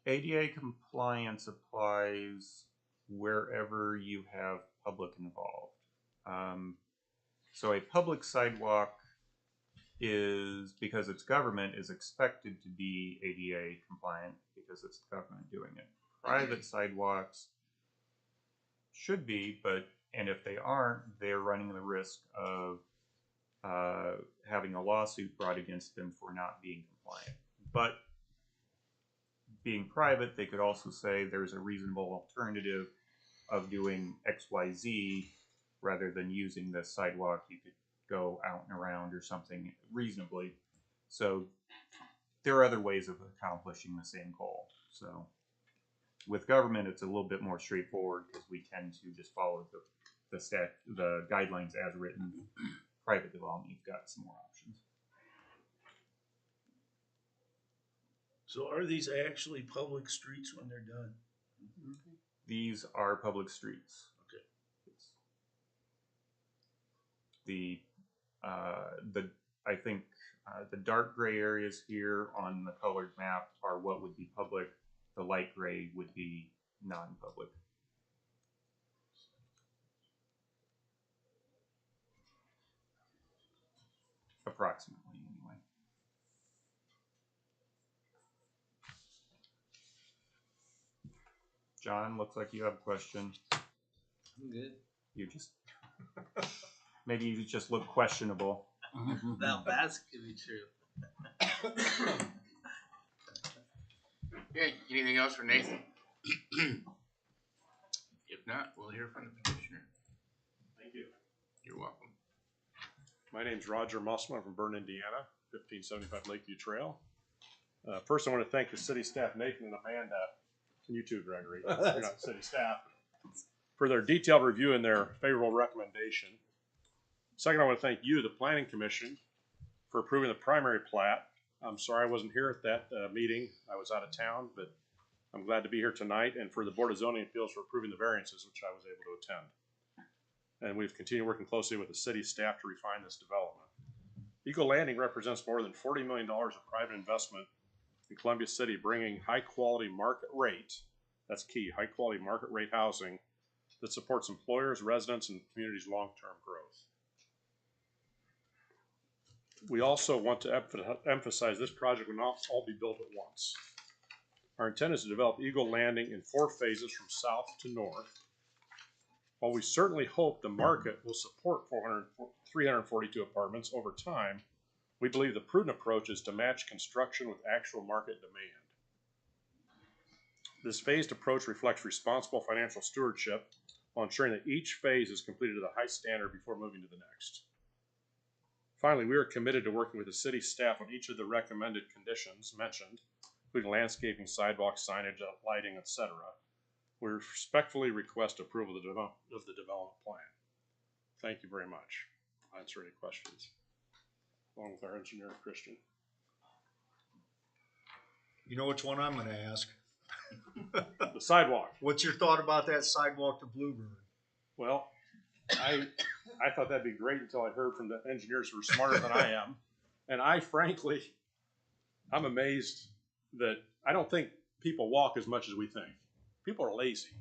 ADA compliance applies wherever you have public involved. So a public sidewalk is, because it's government, is expected to be ADA compliant because it's the government doing it. Private sidewalks should be, and if they aren't, they're running the risk of having a lawsuit brought against them for not being compliant. But being private, they could also say there's a reasonable alternative of doing XYZ rather than using the sidewalk. You could go out and around or something reasonably. So there are other ways of accomplishing the same goal. So with government, it's a little bit more straightforward because we tend to just follow the guidelines as written. Private development, you've got some more options. So are these actually public streets when they're done? These are public streets. Okay. I think the dark gray areas here on the colored map are what would be public. The light gray would be non-public. Approximately, anyway. John, looks like you have a question. I'm good. You just maybe you just look questionable. Now that could be true. Okay, anything else for Nathan? If not, we'll hear from the petitioner. Thank you. You're welcome. My name's Roger Mussman from Bern, Indiana, 1575 Lakeview Trail. First, I want to thank the city staff, Nathan and Amanda, and you too, Gregory, you're not city staff, for their detailed review and their favorable recommendation. Second, I want to thank you, the Planning Commission, for approving the primary plat. I'm sorry I wasn't here at that meeting. I was out of town, but I'm glad to be here tonight, and for the Board of Zoning Appeals for approving the variances, which I was able to attend. And we've continued working closely with the city staff to refine this development. Eagle Landing represents more than $40 million of private investment in Columbia City, bringing high-quality market rate, that's key, high-quality market rate housing that supports employers, residents, and communities' long-term growth. We also want to emphasize this project will not all be built at once. Our intent is to develop Eagle Landing in 4 phases from south to north. While we certainly hope the market will support 342 apartments over time, we believe the prudent approach is to match construction with actual market demand. This phased approach reflects responsible financial stewardship while ensuring that each phase is completed to the high standard before moving to the next. Finally, we are committed to working with the city staff on each of the recommended conditions mentioned including landscaping, sidewalks, signage, lighting, etc. We respectfully request approval of the development plan. Thank you very much. I'll answer any questions, along with our engineer, Christian. You know which one I'm gonna ask? The sidewalk. What's your thought about that sidewalk to Bluebird? Well, I thought that'd be great until I heard from the engineers who are smarter than I am. And I'm amazed that I don't think people walk as much as we think. People are lazy.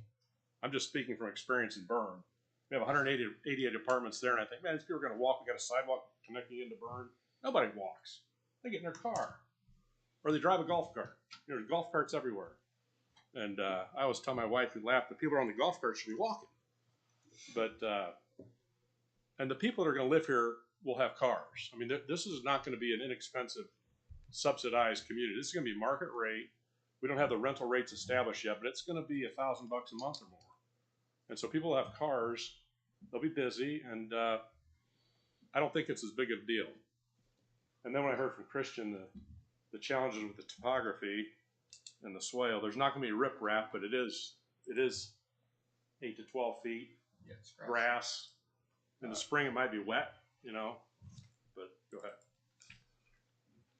I'm just speaking from experience in Bern. We have 188 apartments there, and I think, man, these people are going to walk. We got a sidewalk connecting into Bern. Nobody walks. They get in their car, or they drive a golf cart. You know, there's golf carts everywhere. And I always tell my wife, who laughed, the people on the golf cart should be walking. But and the people that are going to live here will have cars. I mean, this is not going to be an inexpensive, subsidized community. This is going to be market rate. We don't have the rental rates established yet, but it's going to be $1,000 a month or more. And so people have cars. They'll be busy, and I don't think it's as big of a deal. And then when I heard from Christian the challenges with the topography and the swale, there's not going to be riprap, but it is 8 to 12 feet. Yeah, it's grass. In the spring, it might be wet, you know. But go ahead.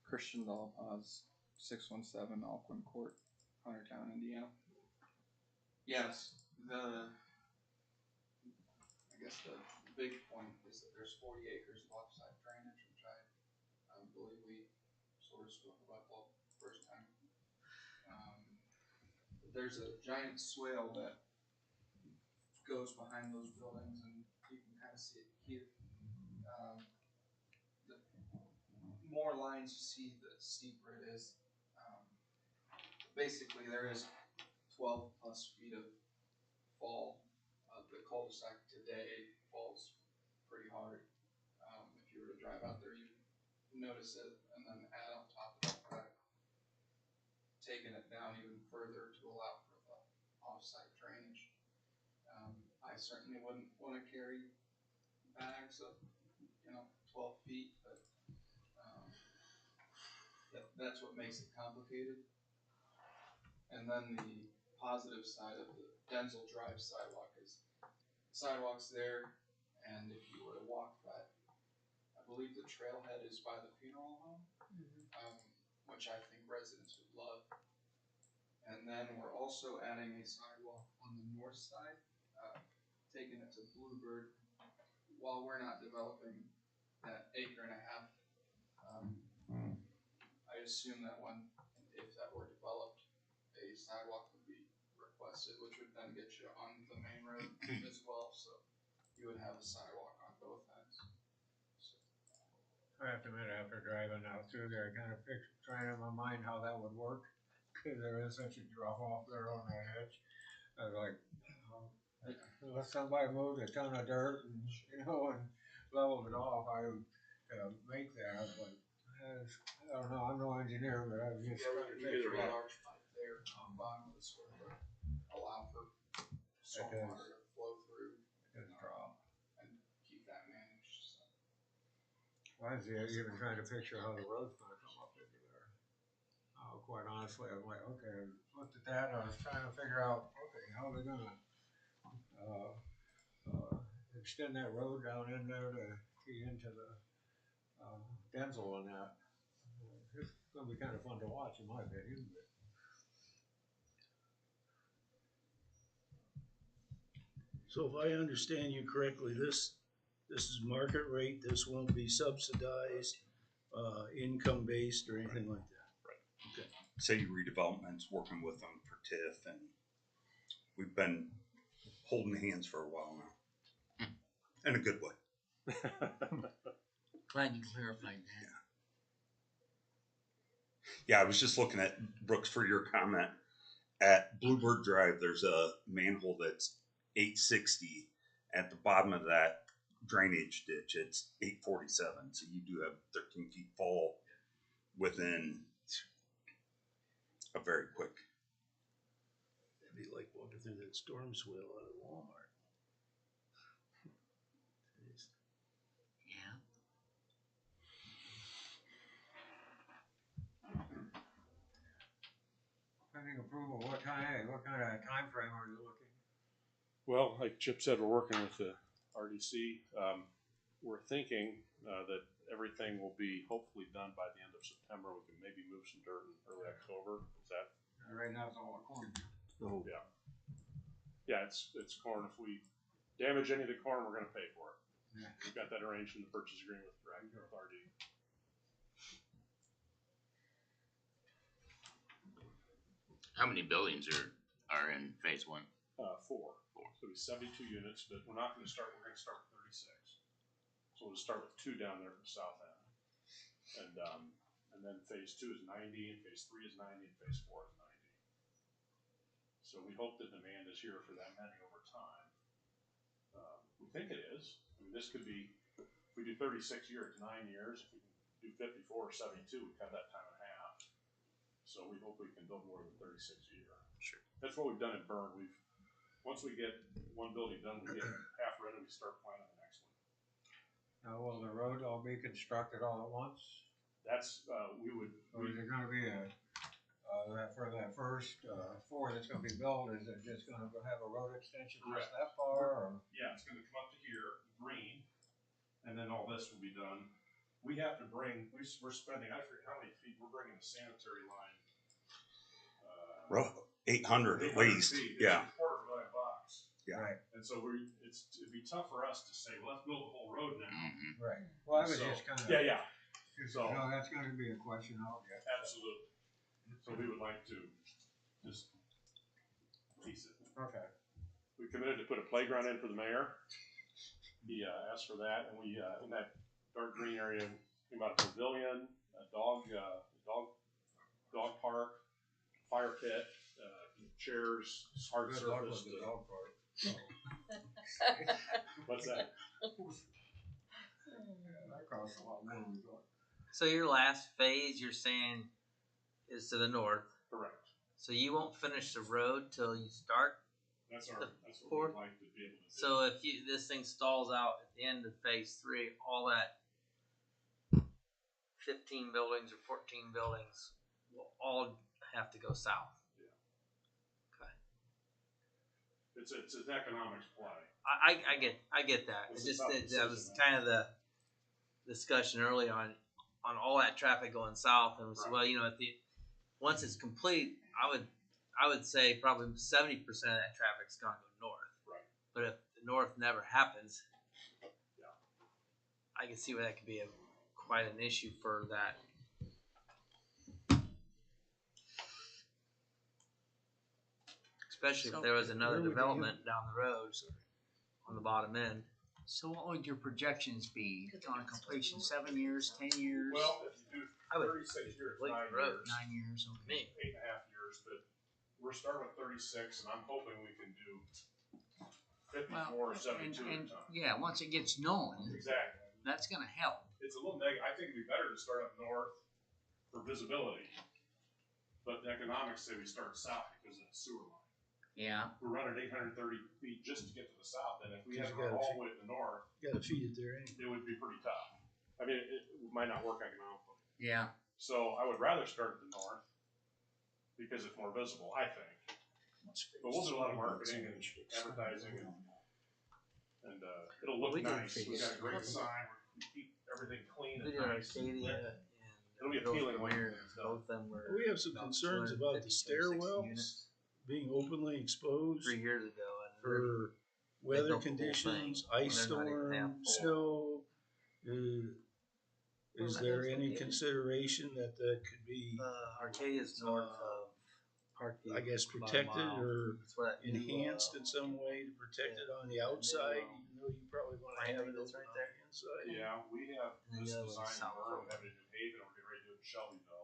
Christian Valpaz, 617 Alquin Court, Huntertown, Indiana. Yes, I guess the big point is that there's 40 acres of offsite drainage, which I believe we sort of spoke about the first time. There's a giant swale that goes behind those buildings, and you can kind of see it here. The more lines you see, the steeper it is. Basically, there is 12 plus feet of fall. The cul-de-sac today falls pretty hard. If you were to drive out there, you notice it, and then add on top of that, taking it down even further to allow for the off-site drainage. I certainly wouldn't want to carry bags of 12 feet, but that's what makes it complicated. And then the positive side of the Denzil Drive sidewalk is the sidewalk's there, and if you were to walk that, I believe the trailhead is by the funeral home, which I think residents would love. And then we're also adding a sidewalk on the north side, taking it to Bluebird. While we're not developing that 1.5 acres, I assume that if that were developed, a sidewalk would be requested, which would then get you on the main road as well. So you would have a sidewalk on both ends. So, I have to admit, after driving out through there, I kind of trying in my mind how that would work, because there is such a drop off there on that edge. I was like, unless somebody moved a ton of dirt and leveled it off, I would make that. I was like, I don't know, I'm no engineer, but I was just trying to figure it out. large pipe there on bottom of the swale to allow for stormwater to flow through and keep that managed. So. I was even trying to picture how the road's going to come up into there. Quite honestly, I'm like, okay, I looked at that and I was trying to figure out, okay, how are they going to extend that road down in there to get into the Denzil and that. It's going to be kind of fun to watch, in my opinion. But. So if I understand you correctly, this is market rate. This won't be subsidized, income based or anything like that. Right. Okay. City redevelopment's working with them for TIF, and we've been holding hands for a while now, in a good way. Glad you clarified that. Yeah, I was just looking at, Brooks, for your comment. At Bluebird Drive, there's a manhole that's 860. At the bottom of that drainage ditch, it's 847. So you do have 13 feet fall within a very quick. It'd be like walking through that storm swale out of Walmart. Yeah. What kind of time frame are you looking? Well, like Chip said, we're working with the RDC. We're thinking that everything will be hopefully done by the end of September. We can maybe move some dirt in early October. Is that? Right now it's all corn. Oh, yeah. Yeah, it's corn. If we damage any of the corn, we're gonna pay for it. Yeah. We've got that arranged in the purchase agreement with RD. How many buildings are in phase one? 4. So it'll be 72 units, but we're not gonna start, we're gonna start with 36. So we'll start with 2 down there at the south end. And then phase 2 is 90, and phase 3 is 90, and phase 4 is 90. So we hope the demand is here for that many over time. We think it is. I mean, this could be, if we do 36 years, 9 years. If we can do 54 or 72, we cut that time in half. So we hope we can build more than 36 a year. Sure. That's what we've done in Bern. Once we get one building done, we get half ready, we start planning the next one. Now, will the road all be constructed all at once? That's, Or is it gonna be for that first, 4 that's gonna be built, is it just gonna have a road extension just that far, or? Yeah, it's gonna come up to here, green, and then all this will be done. We have to bring, we're spending, I forget how many feet, we're bringing the sanitary line. 800 at least, feet. yeah. It's $250,000. Yeah. Right, It'd be tough for us to say, well, let's build the whole road now. right. Well, I was So, just kinda. Yeah. So, no, that's gonna be a question I'll get. Absolutely. So we would like to just piece it. Okay. We committed to put a playground in for the mayor. He asked for that, and we in that dark green area, about a pavilion, a dog park, fire pit, chairs, hard Good luck surface. with the dog park. What's that? That costs a lot more than we thought. So your last phase, you're saying, is to the north. Correct. So you won't finish the road till you start. That's The what fourth? we'd like to be able to do. So if this thing stalls out at the end of phase 3, all that 15 buildings or 14 buildings will all have to go south. It's an economics play. I get that. It's just that was kind of the discussion early on all that traffic going south, and we said, well, once it's complete, I would say probably 70% of that traffic's gonna go north. Right. But if the north never happens, Yeah. I can see where that could be quite an issue for that. Especially if there was another development down the road on the bottom end. So what would your projections be on completion? 7 years, 10 years? Well, if you do I would 36 years, link 9 the road. years. 9 years, okay. 8.5 years, but we're starting with 36, and I'm hoping we can do 54 or 72 at a time. Yeah, once it gets known, Exactly. that's gonna help. It's a little negative. I think it'd be better to start up north for visibility, but the economics say we start south because of the sewer line. Yeah. We're running 830 feet just to get to the south, and if we had to You run gotta all the way to the north, You gotta feed it there anyway. it would be pretty tough. I mean, it might not work economically. Yeah. So I would rather start at the north because it's more visible, I think. But we'll do a lot of marketing and advertising, and it'll look We did nice. We got a great phase. sign. We keep everything clean We and did nice. Arcadia It'll be and appealing when Premier, it's done. both of them were We have some concerns about the 250, 260 stairwells units being openly exposed 3 years ago, and for They weather built the whole conditions, thing, ice and they're not even storm, half full. snow. Is Well, there that's any okay. consideration that could be, Arcadia's north of Parkview. I guess, about a protected mile. or That's where that new, enhanced in some way to protect it on the outside, even though you probably wanna have it that's open right on there. the inside? Yeah, we have And this the other design one's in south Bern, of we have it in New Haven, and we're getting ready to do it in Shelbyville.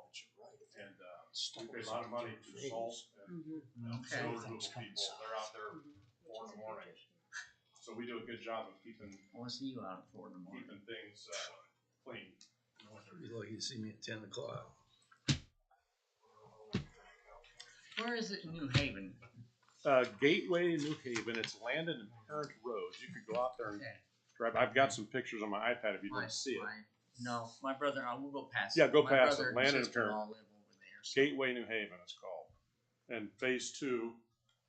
And we pay a lot of money to salt and Okay. snow removal people. They're out there 4 in the morning. So we do a good job of keeping I wanna see you out at 4 in the morning. things clean. You'd be lucky to see me at 10 o'clock. Where is it in New Haven? Gateway New Haven, it's Landon and Parent Roads. You could go out there and Okay. drive. I've got some pictures on my iPad if you don't see it. No, my brother, I will go past Yeah, it. go My past brother it. Landon and sister-in-law Parent. live over there, so- Gateway New Haven, it's called. And phase 2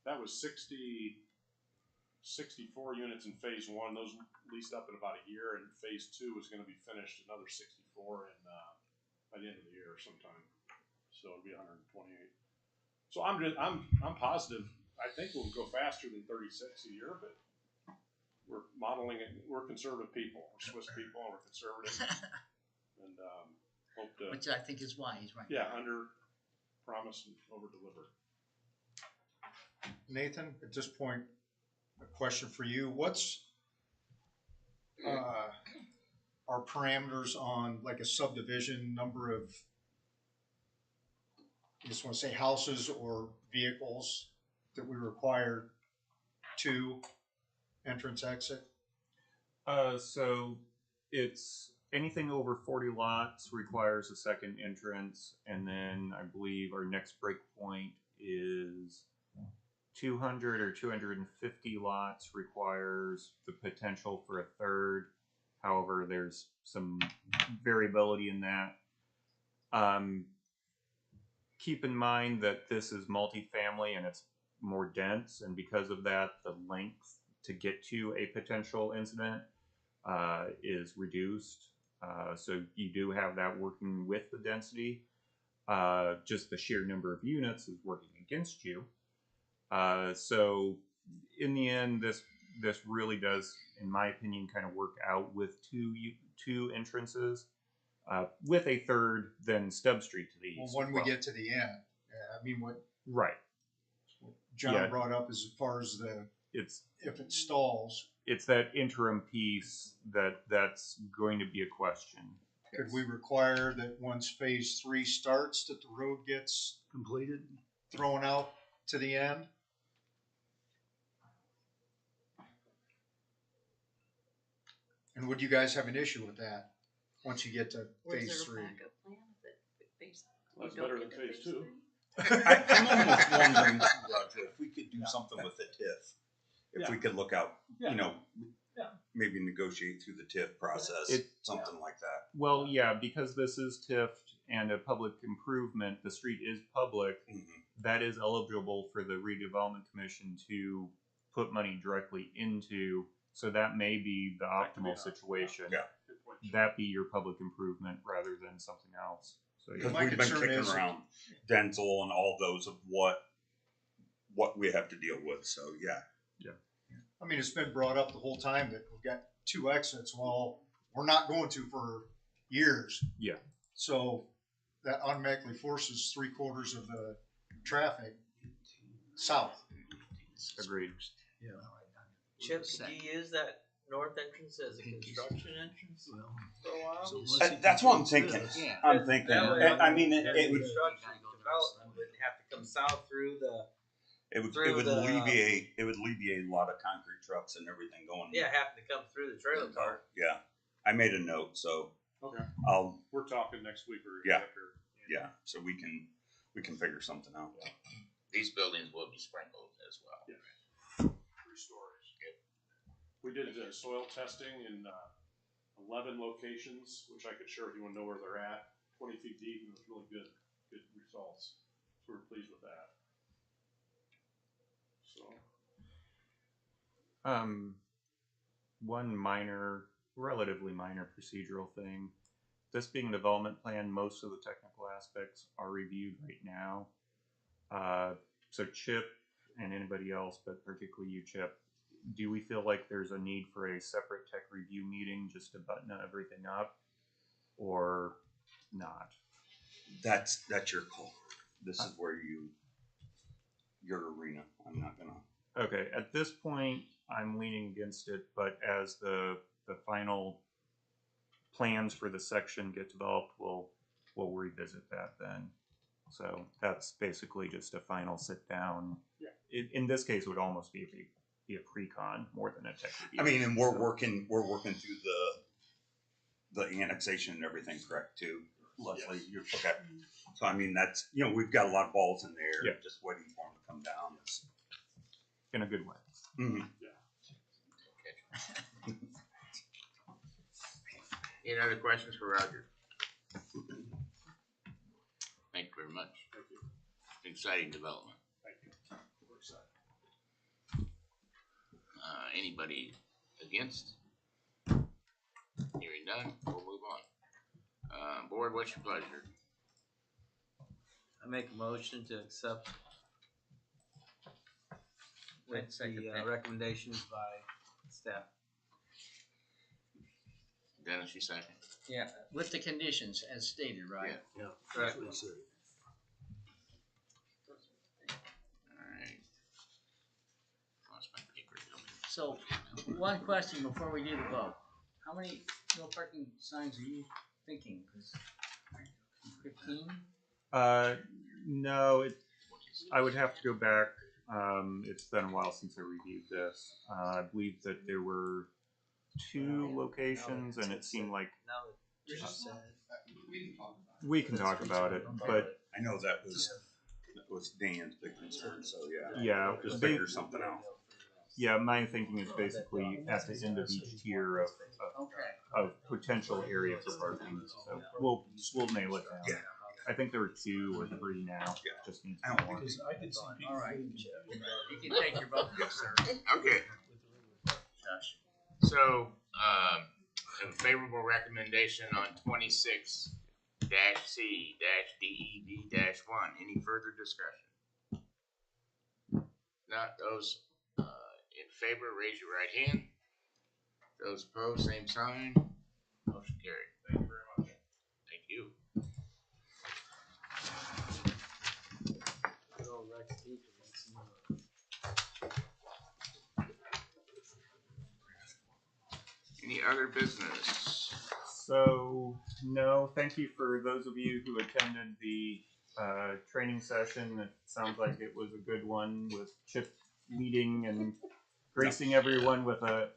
that was 64 units in phase one. Those leased up in about a year, and phase two is going to be finished another 64 in by the end of the year sometime. So it'll be 128. So I'm positive. I think we'll go faster than 36 a year, but we're modeling it. We're conservative people. We're Swiss people. We're conservative, and hope to. Which I think is wise, right? Yeah, under promise and over deliver. Nathan, at this point, a question for you. What's our parameters on like a subdivision number of, I just want to say houses or vehicles that we require to entrance exit? So it's anything over 40 lots requires a second entrance, and then I believe our next break point is 200 or 250 lots requires the potential for a third. However, there's some variability in that. Keep in mind that this is multifamily and it's more dense, and because of that, the length to get to a potential incident is reduced. So you do have that working with the density. Just the sheer number of units is working against you. So in the end, this really does, in my opinion, kind of work out with two entrances, with a third then Stub Street to the east. Well, when we get to the end, I mean, what John brought up as far as if it stalls. It's that interim piece that's going to be a question. Could we require that once phase 3 starts, that the road gets completed, thrown out to the end? And would you guys have an issue with that once you get to phase 3? That's better than phase 2. I'm almost wondering, Roger, if we could do something with the TIF. If we could look out, maybe negotiate through the TIF process, something like that. Well, yeah, because this is TIFed and a public improvement, the street is public, that is eligible for the redevelopment commission to put money directly into, so that may be the optimal situation. That be your public improvement rather than something else. So because we've been kicking around Denzil and all those of what we have to deal with. So yeah. I mean, it's been brought up the whole time that we've got 2 exits. Well, we're not going to for years. Yeah. So that automatically forces 3/4 of the traffic south. Agreed. Yeah. Chip, could you use that north entrance as a construction entrance for a while? That's what I'm thinking. I'm thinking. I mean, it would. Development would have to come south through the. It would alleviate a lot of concrete trucks and everything going. Yeah, having to come through the trailer park. Yeah, I made a note, so okay. We're talking next week or after. Yeah, so we can figure something out. Yeah. These buildings will be sprinkled as well. Yeah. 3 stories. Yep. We did soil testing in 11 locations, which I could share if you want to know where they're at. 20 feet deep, and it was really good results. So we're pleased with that. One relatively minor procedural thing. This being a development plan, most of the technical aspects are reviewed right now. So Chip and anybody else, but particularly you, Chip, do we feel like there's a need for a separate tech review meeting just to button everything up, or not? That's your call. This is where your arena. I'm not gonna. Okay, at this point, I'm leaning against it, but as the final plans for the section get developed, we'll revisit that then. So that's basically just a final sit down. Yeah. In this case, it would almost be a pre-con more than a tech review. I mean, and we're working through the annexation and everything, correct too, Leslie? Yes. Okay. So I mean, that's we've got a lot of balls in there, just waiting for them to come down. In a good way. Mm-hmm. Yeah. Any other questions for Roger? Thank you very much. Thank you. Exciting development. Thank you. We're excited. Anybody against? Hearing none, we'll move on. Board, what's your pleasure? I make a motion to accept with the recommendations by staff. Dennis, you second? Yeah, with the conditions as stated, right? Yeah, Correct. that's what he said. Alright. Lost my paper. So, one question before we do the vote. How many no parking signs are you thinking? 'Cause 15? No, I would have to go back. It's been a while since I reviewed this. I believe that there were 2 locations, and it seemed like Now that you just said. We can talk about it. we can talk about it, but I know that was Dan's big concern, so yeah. yeah, Just figure something out. yeah, my thinking is basically at the end of each tier of potential area for parking. So we'll nail it down. Yeah. I think there were 2 or 3 now. Yeah. Just needs I don't more. Because I could see people. All right. You can take your vote, sir. Okay. So, a favorable recommendation on 26-C-DEB-1. Any further discussion? Not those in favor, raise your right hand. Those opposed, same sign. Motion carried. Thank you very much. Thank you. Any other business? So, no, thank you for those of you who attended the training session. It sounds like it was a good one with Chip leading and gracing everyone with a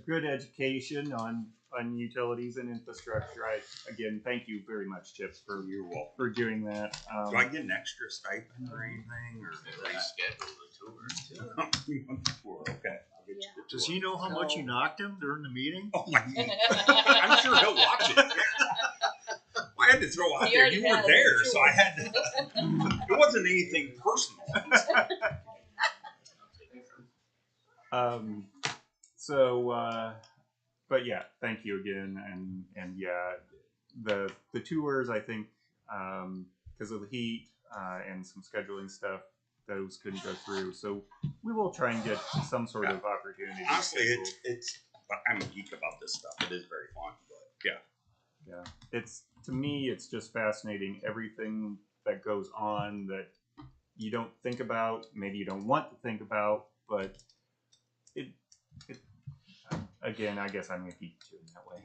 good education on utilities and infrastructure. Again, thank you very much, Chip, for doing that. Do I get an extra stipend or anything, or Reschedule the tour. Okay. Does he know how much you knocked him during the meeting? Oh, I'm sure he'll watch it. I had to throw out there. You weren't there, so I had to. It wasn't anything personal. But yeah, thank you again, and yeah, the tours, I think, because of the heat and some scheduling stuff, those couldn't go through. So we will try and get some sort of opportunity. Honestly, it's. I'm a geek about this stuff. It is very fun, but yeah. It's, to me, it's just fascinating, everything that goes on that you don't think about, maybe you don't want to think about, but it again, I guess I'm a geek too in that way.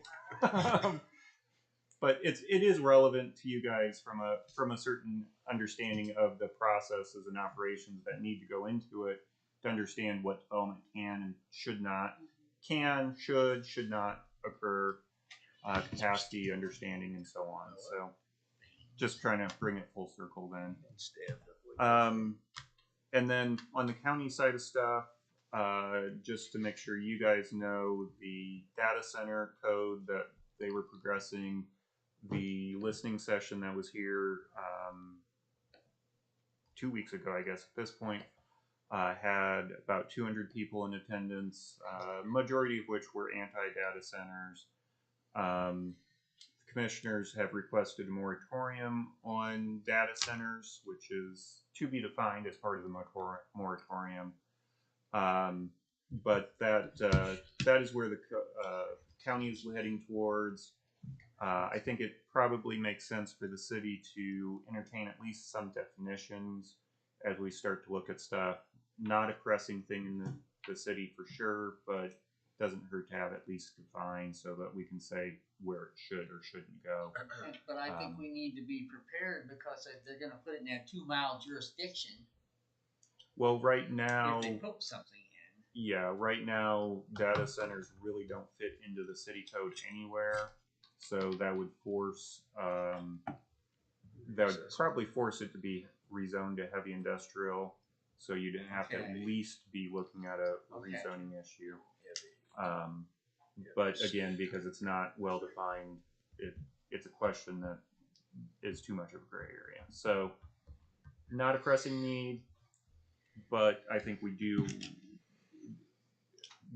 But it is relevant to you guys from a certain understanding of the processes and operations that need to go into it to understand what development should not occur, capacity, understanding, and so on. So just trying to bring it full circle then. And then on the county side of stuff, just to make sure you guys know, the data center code that they were progressing, the listening session that was here 2 weeks ago, I guess at this point, had about 200 people in attendance, majority of which were anti-data centers. The commissioners have requested a moratorium on data centers, which is to be defined as part of the moratorium. But that is where the county is heading towards. I think it probably makes sense for the city to entertain at least some definitions as we start to look at stuff. Not a pressing thing in the city for sure, but doesn't hurt to have at least defined so that we can say where it should or shouldn't go. But I think we need to be prepared because if they're going to put it in that 2-mile jurisdiction. Well, right now, if they put something in. Yeah, right now data centers really don't fit into the city code anywhere, so that would force probably force it to be rezoned to heavy industrial. So you'd have to at least be looking at a rezoning issue. But again, because it's not well defined, it's a question that is too much of a gray area. So not a pressing need, but I think we do.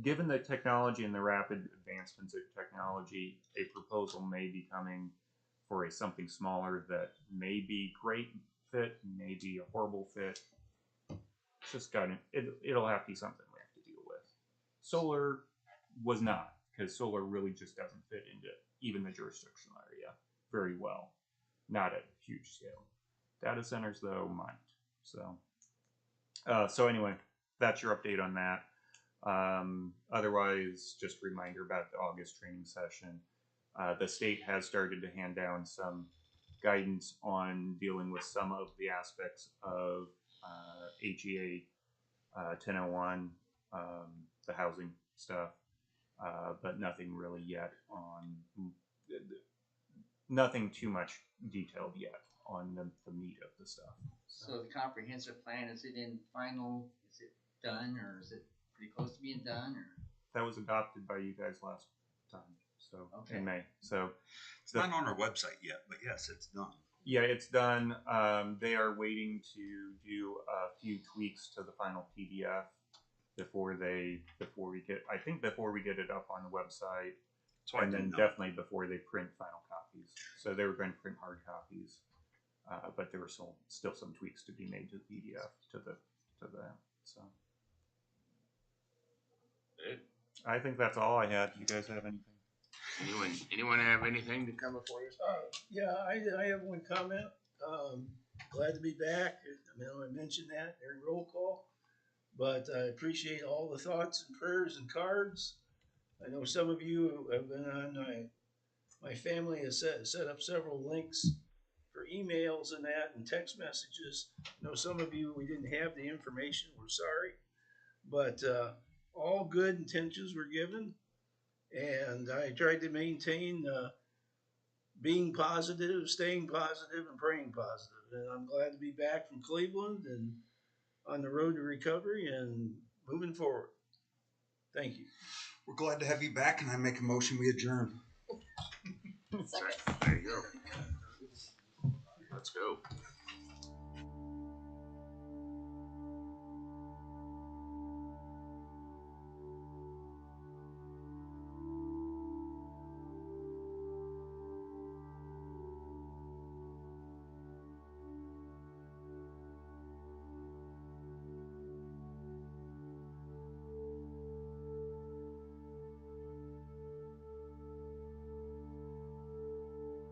given the technology and the rapid advancements of technology, a proposal may be coming for something smaller that may be great fit, may be a horrible fit. It's just it'll have to be something we have to deal with. Solar was not, because solar really just doesn't fit into even the jurisdictional area very well. Not at a huge scale. Data centers, though, might. So anyway, that's your update on that. Otherwise, just a reminder about the August training session. The state has started to hand down some guidance on dealing with some of the aspects of AGA 1001, the housing stuff, but nothing really yet on, nothing too much detailed yet on the meat of the stuff. So the comprehensive plan, is it in final, is it done, or is it pretty close to being done, or? That was adopted by you guys last time, so Okay. in May. So It's not on our website yet, but yes, it's done. yeah, it's done. They are waiting to do a few tweaks to the final PDF before we get it up on the website, and then definitely before they print final copies. So they were going to print hard copies, but there were still some tweaks to be made to the PDF to that. So I think that's all I had. You guys have anything? Anyone have anything to come before us? Yeah, I have one comment. Glad to be back. I mentioned that during roll call, but I appreciate all the thoughts and prayers and cards. I know some of you have been on my family has set up several links for emails and that and text messages. I know some of you, we didn't have the information. We're sorry, but all good intentions were given. And I tried to maintain being positive, staying positive, and praying positive. And I'm glad to be back from Cleveland and on the road to recovery and moving forward. Thank you. We're glad to have you back, and I make a motion we adjourn. There you go. Let's go.